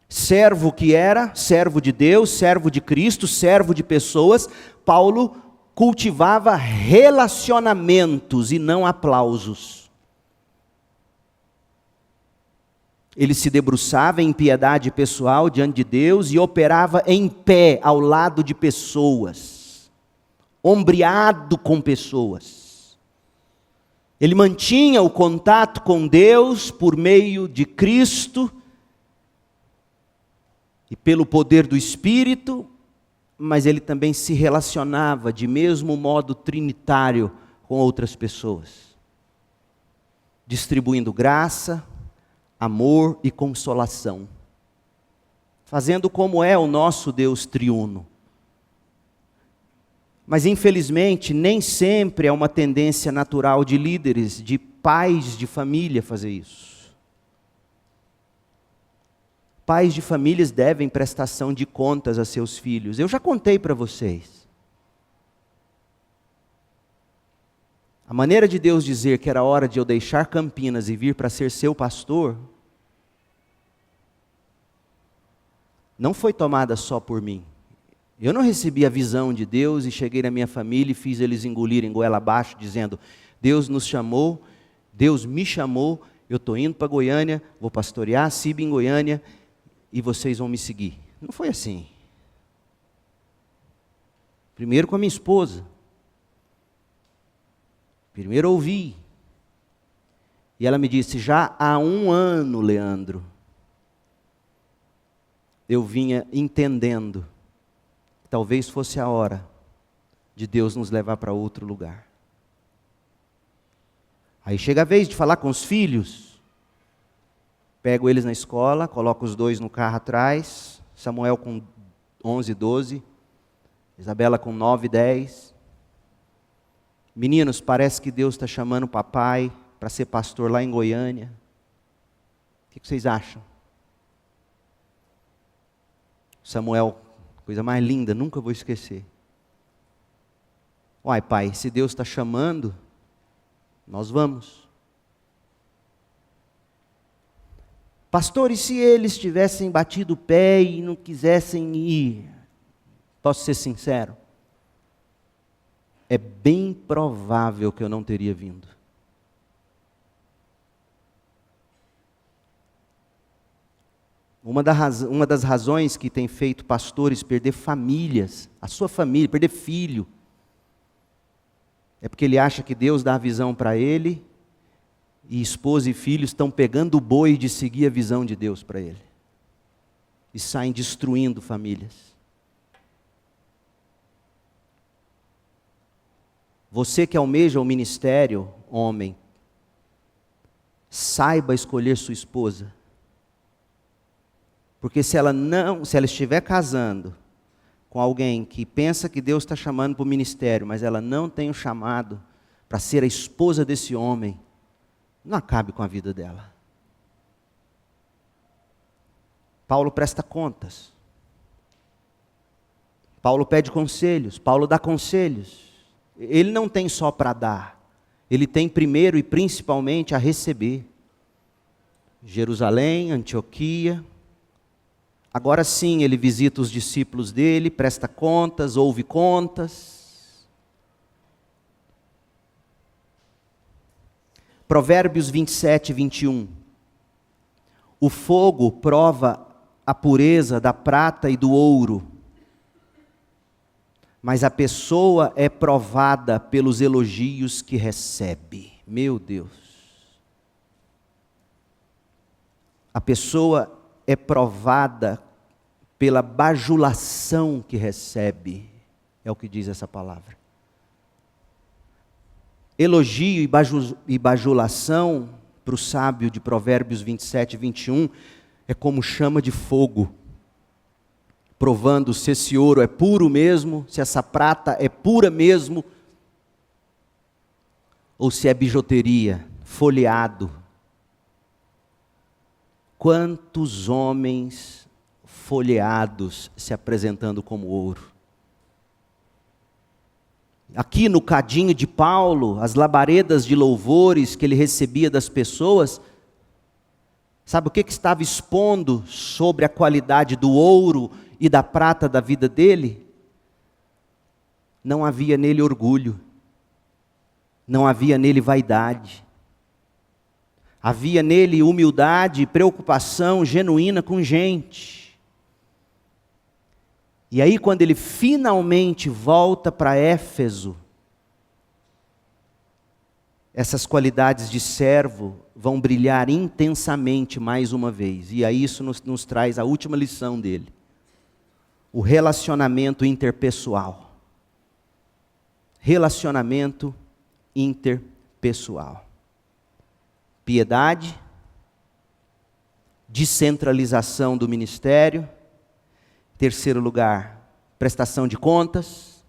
Servo que era, servo de Deus, servo de Cristo, servo de pessoas, Paulo cultivava relacionamentos e não aplausos. Ele se debruçava em piedade pessoal diante de Deus e operava em pé ao lado de pessoas, ombreado com pessoas. Ele mantinha o contato com Deus por meio de Cristo e pelo poder do Espírito, mas ele também se relacionava de mesmo modo trinitário com outras pessoas, distribuindo graça, amor e consolação, fazendo como é o nosso Deus triuno. Mas infelizmente nem sempre é uma tendência natural de líderes, de pais de família fazer isso. Pais de famílias devem prestação de contas a seus filhos. Eu já contei para vocês. A maneira de Deus dizer que era hora de eu deixar Campinas e vir para ser seu pastor, não foi tomada só por mim. Eu não recebi a visão de Deus e cheguei na minha família e fiz eles engolirem goela abaixo, dizendo, Deus nos chamou, Deus me chamou, eu estou indo para Goiânia, vou pastorear a CIB em Goiânia, e vocês vão me seguir. Não foi assim. Primeiro com a minha esposa. Primeiro ouvi. E ela me disse, já há 1 ano, Leandro, eu vinha entendendo que talvez fosse a hora de Deus nos levar para outro lugar. Aí chega a vez de falar com os filhos. Pego eles na escola, coloco os 2 no carro atrás, Samuel com 11, 12, Isabela com 9, 10. Meninos, parece que Deus está chamando o papai para ser pastor lá em Goiânia. O que vocês acham? Samuel, coisa mais linda, nunca vou esquecer. Uai, pai, se Deus está chamando, nós vamos. Pastor, e se eles tivessem batido o pé e não quisessem ir? Posso ser sincero? É bem provável que eu não teria vindo. Uma das razões que tem feito pastores perder famílias, a sua família, perder filho, é porque ele acha que Deus dá a visão para ele, e esposa e filhos estão pegando o boi de seguir a visão de Deus para ele. E saem destruindo famílias. Você que almeja o ministério, homem, saiba escolher sua esposa. Porque se ela estiver casando com alguém que pensa que Deus está chamando para o ministério, mas ela não tem o chamado para ser a esposa desse homem, não acabe com a vida dela. Paulo presta contas. Paulo pede conselhos. Paulo dá conselhos. Ele não tem só para dar, ele tem primeiro e principalmente a receber. Jerusalém, Antioquia. Agora sim, ele visita os discípulos dele, presta contas, ouve contas. Provérbios 27, 21. O fogo prova a pureza da prata e do ouro, mas a pessoa é provada pelos elogios que recebe. Meu Deus. A pessoa é provada pela bajulação que recebe. É o que diz essa palavra. Elogio e bajulação, para o sábio de Provérbios 27, 21, é como chama de fogo, provando se esse ouro é puro mesmo, se essa prata é pura mesmo, ou se é bijuteria, folheado. Quantos homens folheados se apresentando como ouro. Aqui no cadinho de Paulo, as labaredas de louvores que ele recebia das pessoas, sabe o que estava expondo sobre a qualidade do ouro e da prata da vida dele? Não havia nele orgulho, não havia nele vaidade, havia nele humildade e preocupação genuína com gente. E aí quando ele finalmente volta para Éfeso, essas qualidades de servo vão brilhar intensamente mais uma vez. E aí isso nos traz a última lição dele. O relacionamento interpessoal. Relacionamento interpessoal. Piedade, descentralização do ministério. Terceiro lugar, prestação de contas.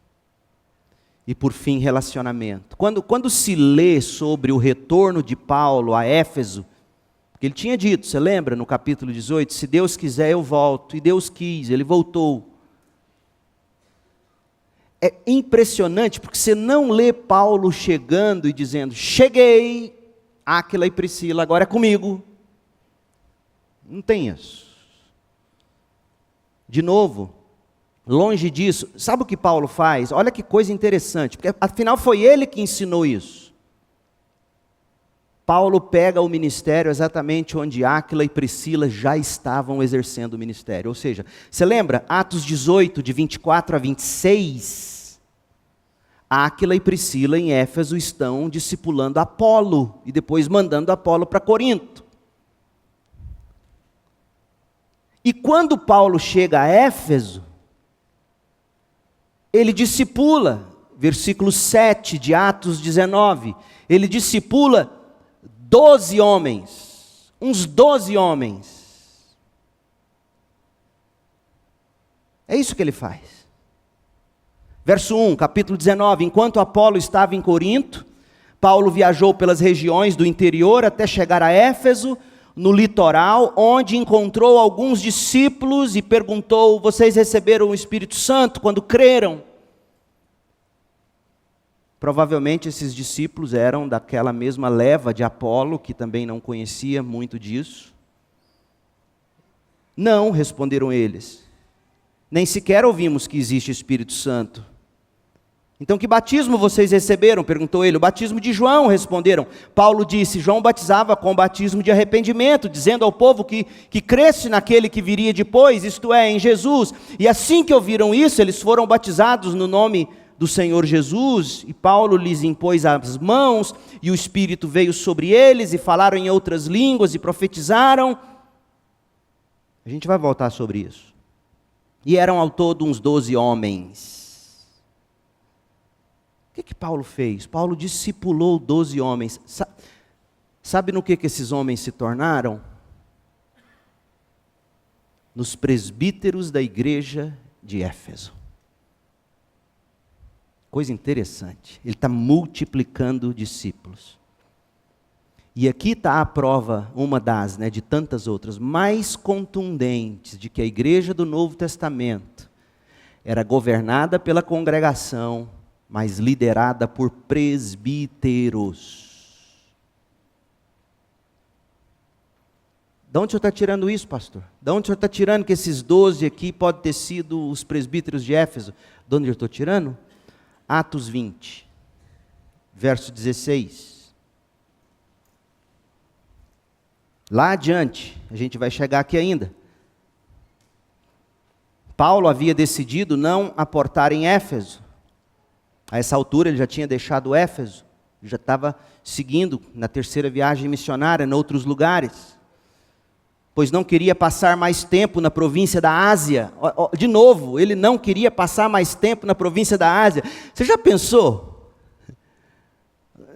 E por fim, relacionamento. Quando se lê sobre o retorno de Paulo a Éfeso, porque ele tinha dito, você lembra no capítulo 18, se Deus quiser eu volto, e Deus quis, ele voltou. É impressionante, porque você não lê Paulo chegando e dizendo, cheguei, Áquila e Priscila, agora é comigo. Não tem isso. De novo, longe disso, sabe o que Paulo faz? Olha que coisa interessante, porque afinal foi ele que ensinou isso. Paulo pega o ministério exatamente onde Áquila e Priscila já estavam exercendo o ministério. Ou seja, você lembra? Atos 18, de 24 a 26, Áquila e Priscila em Éfeso estão discipulando Apolo, e depois mandando Apolo para Corinto. E quando Paulo chega a Éfeso, ele discipula, versículo 7 de Atos 19, ele discipula 12 homens, uns 12 homens. É isso que ele faz. Verso 1, capítulo 19, enquanto Apolo estava em Corinto, Paulo viajou pelas regiões do interior até chegar a Éfeso, no litoral, onde encontrou alguns discípulos e perguntou, vocês receberam o Espírito Santo quando creram? Provavelmente esses discípulos eram daquela mesma leva de Apolo, que também não conhecia muito disso. Não, responderam eles, nem sequer ouvimos que existe Espírito Santo. Então que batismo vocês receberam? Perguntou ele. O batismo de João, responderam. Paulo disse, João batizava com o batismo de arrependimento, dizendo ao povo que cresce naquele que viria depois, isto é, em Jesus. E assim que ouviram isso, eles foram batizados no nome do Senhor Jesus, e Paulo lhes impôs as mãos, e o Espírito veio sobre eles, e falaram em outras línguas, e profetizaram. A gente vai voltar sobre isso. E eram ao todo uns 12 homens. O que Paulo fez? Paulo discipulou 12 homens. Sabe no que esses homens se tornaram? Nos presbíteros da igreja de Éfeso. Coisa interessante. Ele está multiplicando discípulos. E aqui está a prova, uma das, de tantas outras, mais contundentes, de que a igreja do Novo Testamento era governada pela congregação, mas liderada por presbíteros. De onde o senhor está tirando isso, pastor? De onde o senhor está tirando que esses 12 aqui podem ter sido os presbíteros de Éfeso? De onde eu estou tirando? Atos 20, verso 16. Lá adiante, a gente vai chegar aqui ainda. Paulo havia decidido não aportar em Éfeso. A essa altura ele já tinha deixado Éfeso, já estava seguindo na terceira viagem missionária em outros lugares, pois não queria passar mais tempo na província da Ásia. De novo, ele não queria passar mais tempo na província da Ásia. Você já pensou?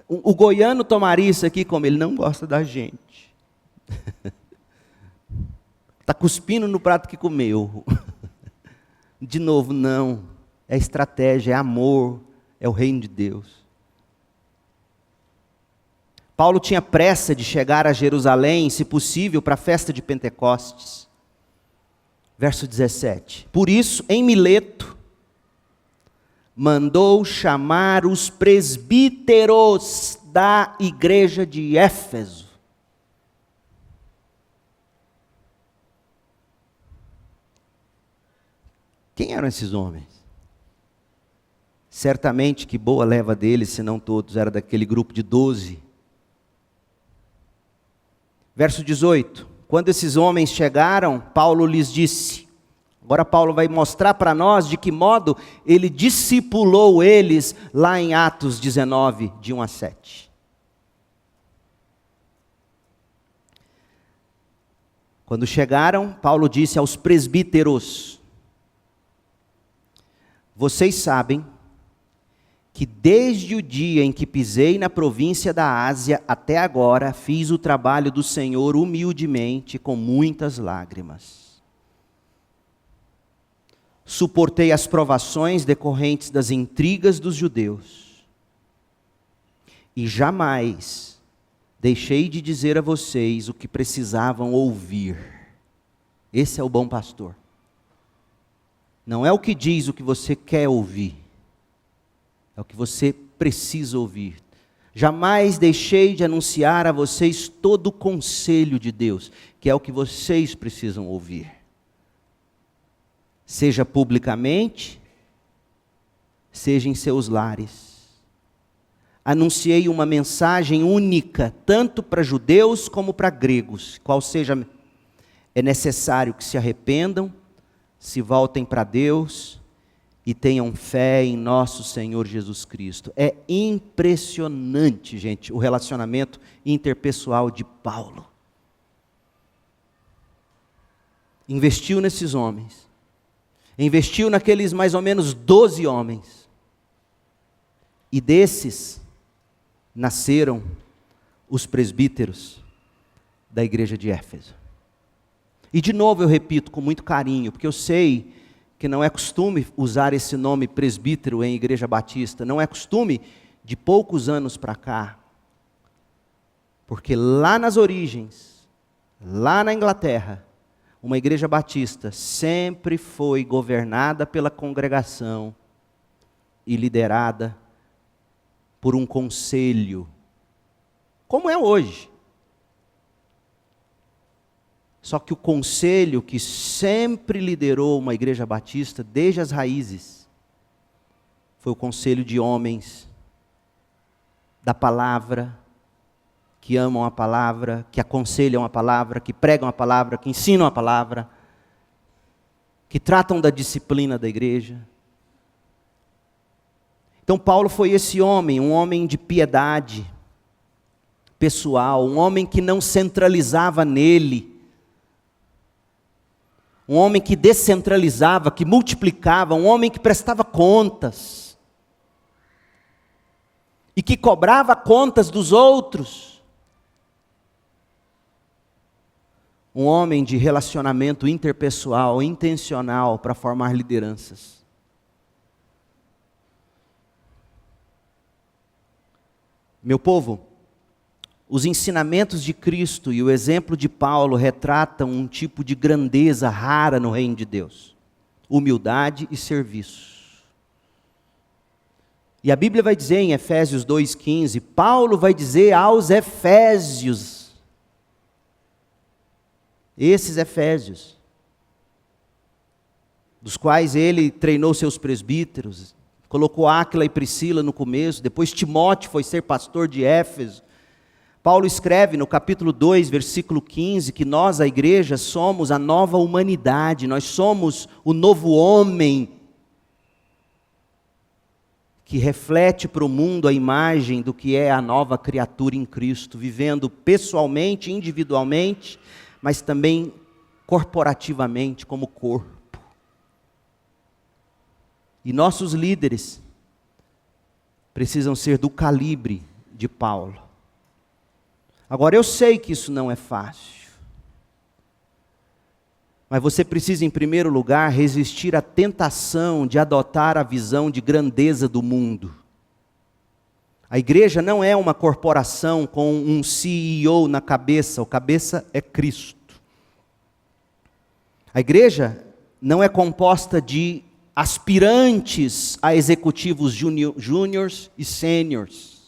O goiano tomaria isso aqui como ele não gosta da gente. Está cuspindo no prato que comeu. De novo, não. É estratégia, é amor, é o reino de Deus. Paulo tinha pressa de chegar a Jerusalém, se possível, para a festa de Pentecostes. Verso 17. Por isso, em Mileto, mandou chamar os presbíteros da igreja de Éfeso. Quem eram esses homens? Certamente que boa leva deles, se não todos, era daquele grupo de 12. Verso 18, quando esses homens chegaram, Paulo lhes disse, agora Paulo vai mostrar para nós de que modo ele discipulou eles lá em Atos 19, de 1 a 7. Quando chegaram, Paulo disse aos presbíteros, vocês sabem que desde o dia em que pisei na província da Ásia até agora, fiz o trabalho do Senhor humildemente, com muitas lágrimas. Suportei as provações decorrentes das intrigas dos judeus. E jamais deixei de dizer a vocês o que precisavam ouvir. Esse é o bom pastor. Não é o que diz o que você quer ouvir. É o que você precisa ouvir. Jamais deixei de anunciar a vocês todo o conselho de Deus, que é o que vocês precisam ouvir. Seja publicamente, seja em seus lares. Anunciei uma mensagem única, tanto para judeus como para gregos, qual seja, é necessário que se arrependam, se voltem para Deus e tenham fé em nosso Senhor Jesus Cristo. É impressionante, gente, o relacionamento interpessoal de Paulo. Investiu nesses homens. Investiu naqueles mais ou menos 12 homens. E desses nasceram os presbíteros da igreja de Éfeso. E de novo eu repito com muito carinho, porque eu sei que não é costume usar esse nome presbítero em igreja batista, não é costume de poucos anos para cá, porque lá nas origens, lá na Inglaterra, uma igreja batista sempre foi governada pela congregação e liderada por um conselho, como é hoje. Só que o conselho que sempre liderou uma igreja batista, desde as raízes, foi o conselho de homens da palavra, que amam a palavra, que aconselham a palavra, que pregam a palavra, que ensinam a palavra, que tratam da disciplina da igreja. Então Paulo foi esse homem, um homem de piedade pessoal, um homem que não centralizava nele, um homem que descentralizava, que multiplicava, um homem que prestava contas e que cobrava contas dos outros. Um homem de relacionamento interpessoal, intencional para formar lideranças. Meu povo, os ensinamentos de Cristo e o exemplo de Paulo retratam um tipo de grandeza rara no reino de Deus: humildade e serviço. E a Bíblia vai dizer em Efésios 2,15, Paulo vai dizer aos Efésios, esses Efésios, dos quais ele treinou seus presbíteros, colocou Áquila e Priscila no começo, depois Timóteo foi ser pastor de Éfeso. Paulo escreve no capítulo 2, versículo 15, que nós, a igreja, somos a nova humanidade, nós somos o novo homem, que reflete para o mundo a imagem do que é a nova criatura em Cristo, vivendo pessoalmente, individualmente, mas também corporativamente, como corpo. E nossos líderes precisam ser do calibre de Paulo. Agora, eu sei que isso não é fácil, mas você precisa, em primeiro lugar, resistir à tentação de adotar a visão de grandeza do mundo. A igreja não é uma corporação com um CEO na cabeça, o cabeça é Cristo. A igreja não é composta de aspirantes a executivos júniores e sêniores.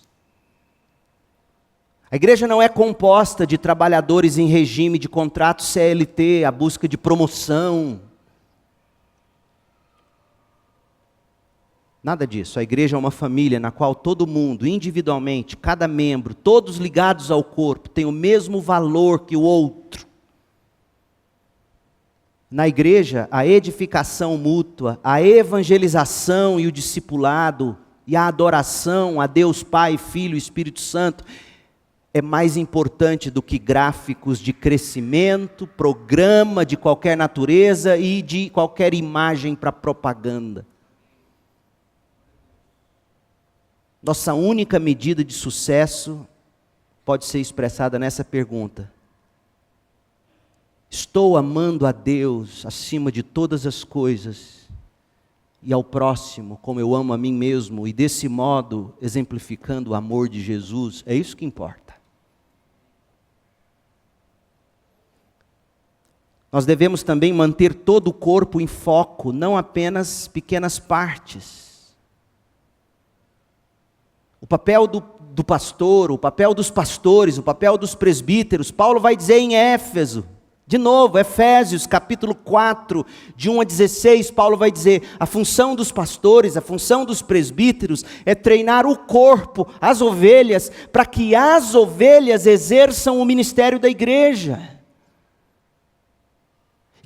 A igreja não é composta de trabalhadores em regime de contrato CLT, à busca de promoção. Nada disso. A igreja é uma família na qual todo mundo, individualmente, cada membro, todos ligados ao corpo, tem o mesmo valor que o outro. Na igreja, a edificação mútua, a evangelização e o discipulado, e a adoração a Deus Pai, Filho e Espírito Santo, é mais importante do que gráficos de crescimento, programa de qualquer natureza e de qualquer imagem para propaganda. Nossa única medida de sucesso pode ser expressada nessa pergunta: estou amando a Deus acima de todas as coisas e ao próximo como eu amo a mim mesmo, e desse modo exemplificando o amor de Jesus? É isso que importa. Nós devemos também manter todo o corpo em foco, não apenas pequenas partes. O papel do pastor, o papel dos pastores, o papel dos presbíteros, Paulo vai dizer em Éfeso, de novo, Efésios capítulo 4, de 1 a 16, Paulo vai dizer, a função dos pastores, a função dos presbíteros é treinar o corpo, as ovelhas, para que as ovelhas exerçam o ministério da igreja.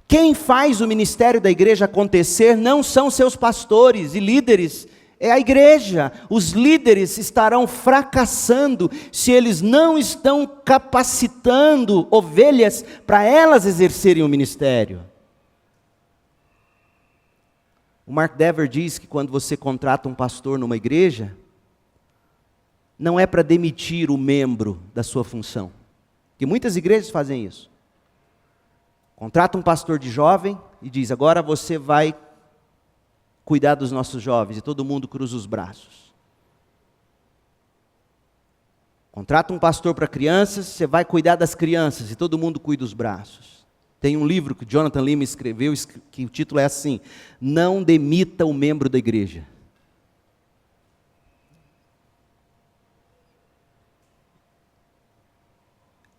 Quem faz o ministério da igreja acontecer não são seus pastores e líderes, é a igreja. Os líderes estarão fracassando se eles não estão capacitando ovelhas para elas exercerem o ministério. O Mark Dever diz que quando você contrata um pastor numa igreja, não é para demitir o membro da sua função, porque muitas igrejas fazem isso. Contrata um pastor de jovem e diz, agora você vai cuidar dos nossos jovens, e todo mundo cruza os braços. Contrata um pastor para crianças, você vai cuidar das crianças, e todo mundo cuida dos braços. Tem um livro que Jonathan Lima escreveu, que o título é assim, Não Demita o Membro da Igreja.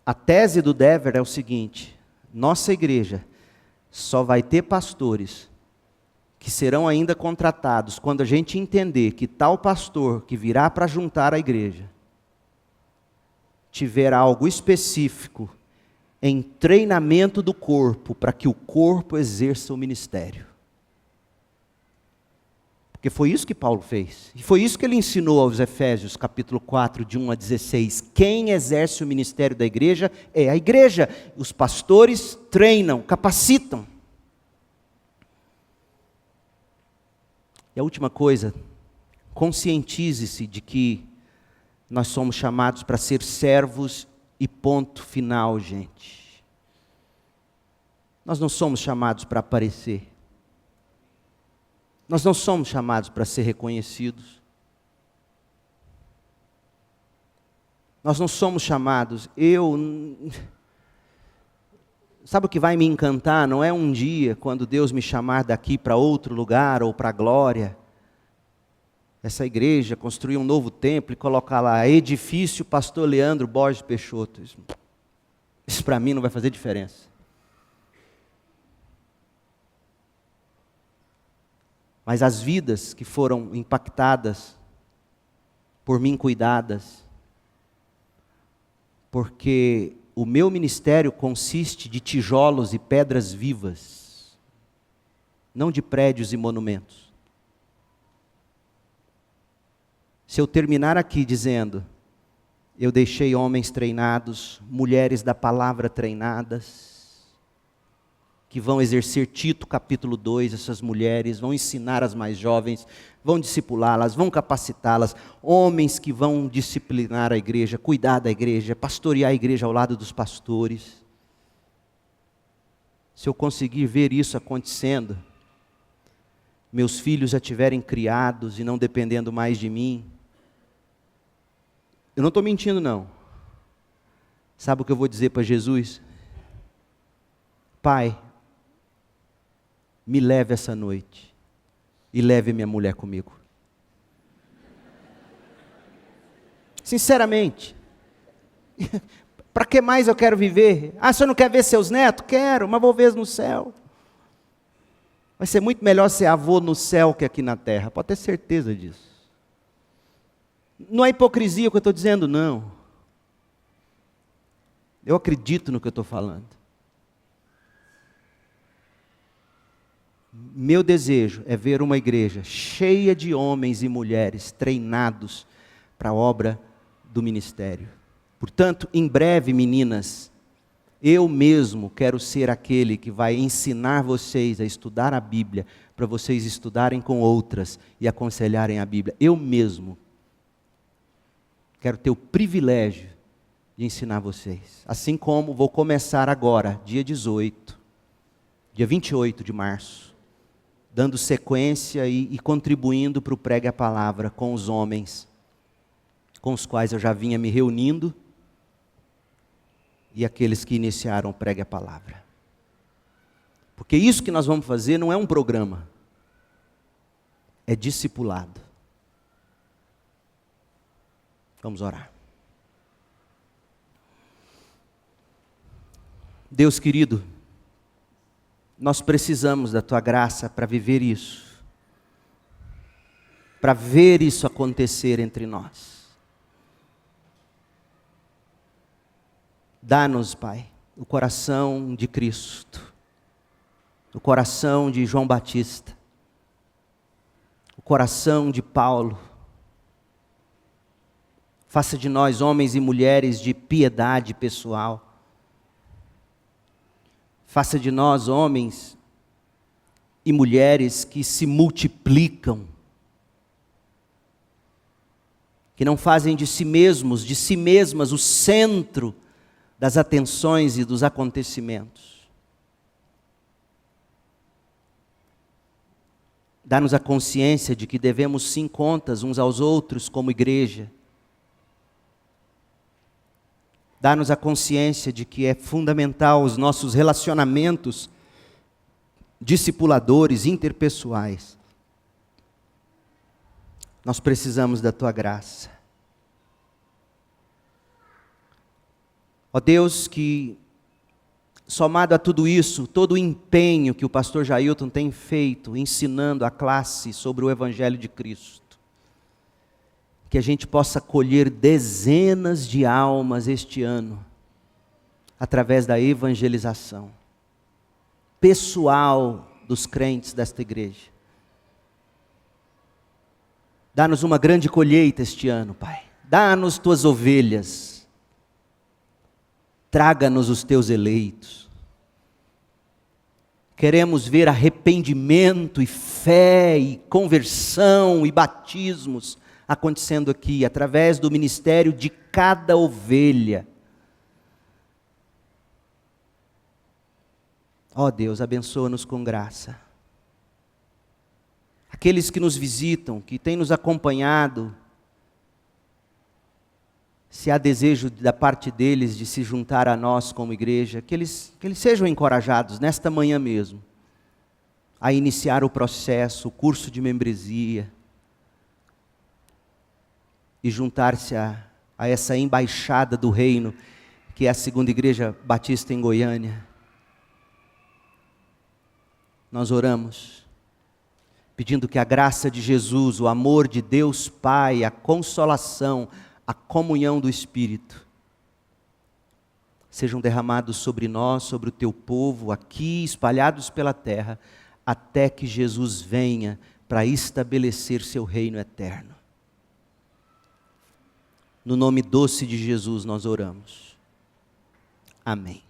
A tese do Dever é o seguinte: nossa igreja só vai ter pastores que serão ainda contratados quando a gente entender que tal pastor que virá para juntar a igreja tiver algo específico em treinamento do corpo para que o corpo exerça o ministério. Porque foi isso que Paulo fez. E foi isso que ele ensinou aos Efésios, capítulo 4, de 1 a 16. Quem exerce o ministério da igreja é a igreja. Os pastores treinam, capacitam. E a última coisa, conscientize-se de que nós somos chamados para ser servos e ponto final, gente. Nós não somos chamados para aparecer. Nós não somos chamados para ser reconhecidos. Nós não somos chamados, sabe o que vai me encantar? Não é um dia, quando Deus me chamar daqui para outro lugar ou para a glória. essa igreja, construir um novo templo e colocar lá edifício Pastor Leandro Borges Peixoto. Isso para mim não vai fazer diferença. Mas as vidas que foram impactadas, por mim cuidadas, porque o meu ministério consiste de tijolos e pedras vivas, não de prédios e monumentos. Se eu terminar aqui dizendo, eu deixei homens treinados, mulheres da palavra treinadas, que vão exercer Tito capítulo 2, essas mulheres, vão ensinar as mais jovens, vão discipulá-las, vão capacitá-las, homens que vão disciplinar a igreja, cuidar da igreja, pastorear a igreja ao lado dos pastores. Se eu conseguir ver isso acontecendo, meus filhos já tiverem criados e não dependendo mais de mim, eu não estou mentindo não. Sabe o que eu vou dizer para Jesus? Pai, me leve essa noite e leve minha mulher comigo. Sinceramente, para que mais eu quero viver? Ah, você não quer ver seus netos? Quero, mas vou ver no céu. Vai ser muito melhor ser avô no céu que aqui na terra, pode ter certeza disso. Não é hipocrisia o que eu estou dizendo, não. Eu acredito no que eu estou falando. Meu desejo é ver uma igreja cheia de homens e mulheres treinados para a obra do ministério. Portanto, em breve, meninas, eu mesmo quero ser aquele que vai ensinar vocês a estudar a Bíblia, para vocês estudarem com outras e aconselharem a Bíblia. Eu mesmo quero ter o privilégio de ensinar vocês. Assim como vou começar agora, dia 28 de março, dando sequência e contribuindo para o Pregue a Palavra com os homens com os quais eu já vinha me reunindo e aqueles que iniciaram o Pregue a Palavra. Porque isso que nós vamos fazer não é um programa, é discipulado. Vamos orar. Deus querido, nós precisamos da Tua graça para viver isso, para ver isso acontecer entre nós. Dá-nos, Pai, o coração de Cristo, o coração de João Batista, o coração de Paulo. Faça de nós homens e mulheres de piedade pessoal. Faça de nós homens e mulheres que se multiplicam, que não fazem de si mesmos, de si mesmas, o centro das atenções e dos acontecimentos. Dá-nos a consciência de que devemos sim contas uns aos outros como igreja. Dá-nos a consciência de que é fundamental os nossos relacionamentos discipuladores, interpessoais. Nós precisamos da Tua graça. Ó Deus, que somado a tudo isso, todo o empenho que o pastor Jailton tem feito, ensinando a classe sobre o Evangelho de Cristo, que a gente possa colher dezenas de almas este ano, através da evangelização pessoal dos crentes desta igreja. Dá-nos uma grande colheita este ano, Pai. Dá-nos Tuas ovelhas. Traga-nos os Teus eleitos. Queremos ver arrependimento e fé e conversão e batismos acontecendo aqui, através do ministério de cada ovelha. Ó Deus, abençoa-nos com graça. Aqueles que nos visitam, que têm nos acompanhado, se há desejo da parte deles de se juntar a nós como igreja, que eles sejam encorajados nesta manhã mesmo, a iniciar o processo, o curso de membresia, e juntar-se a essa embaixada do reino, que é a Segunda Igreja Batista em Goiânia. Nós oramos, pedindo que a graça de Jesus, o amor de Deus Pai, a consolação, a comunhão do Espírito, sejam derramados sobre nós, sobre o teu povo, aqui espalhados pela terra, até que Jesus venha para estabelecer seu reino eterno. No nome doce de Jesus nós oramos. Amém.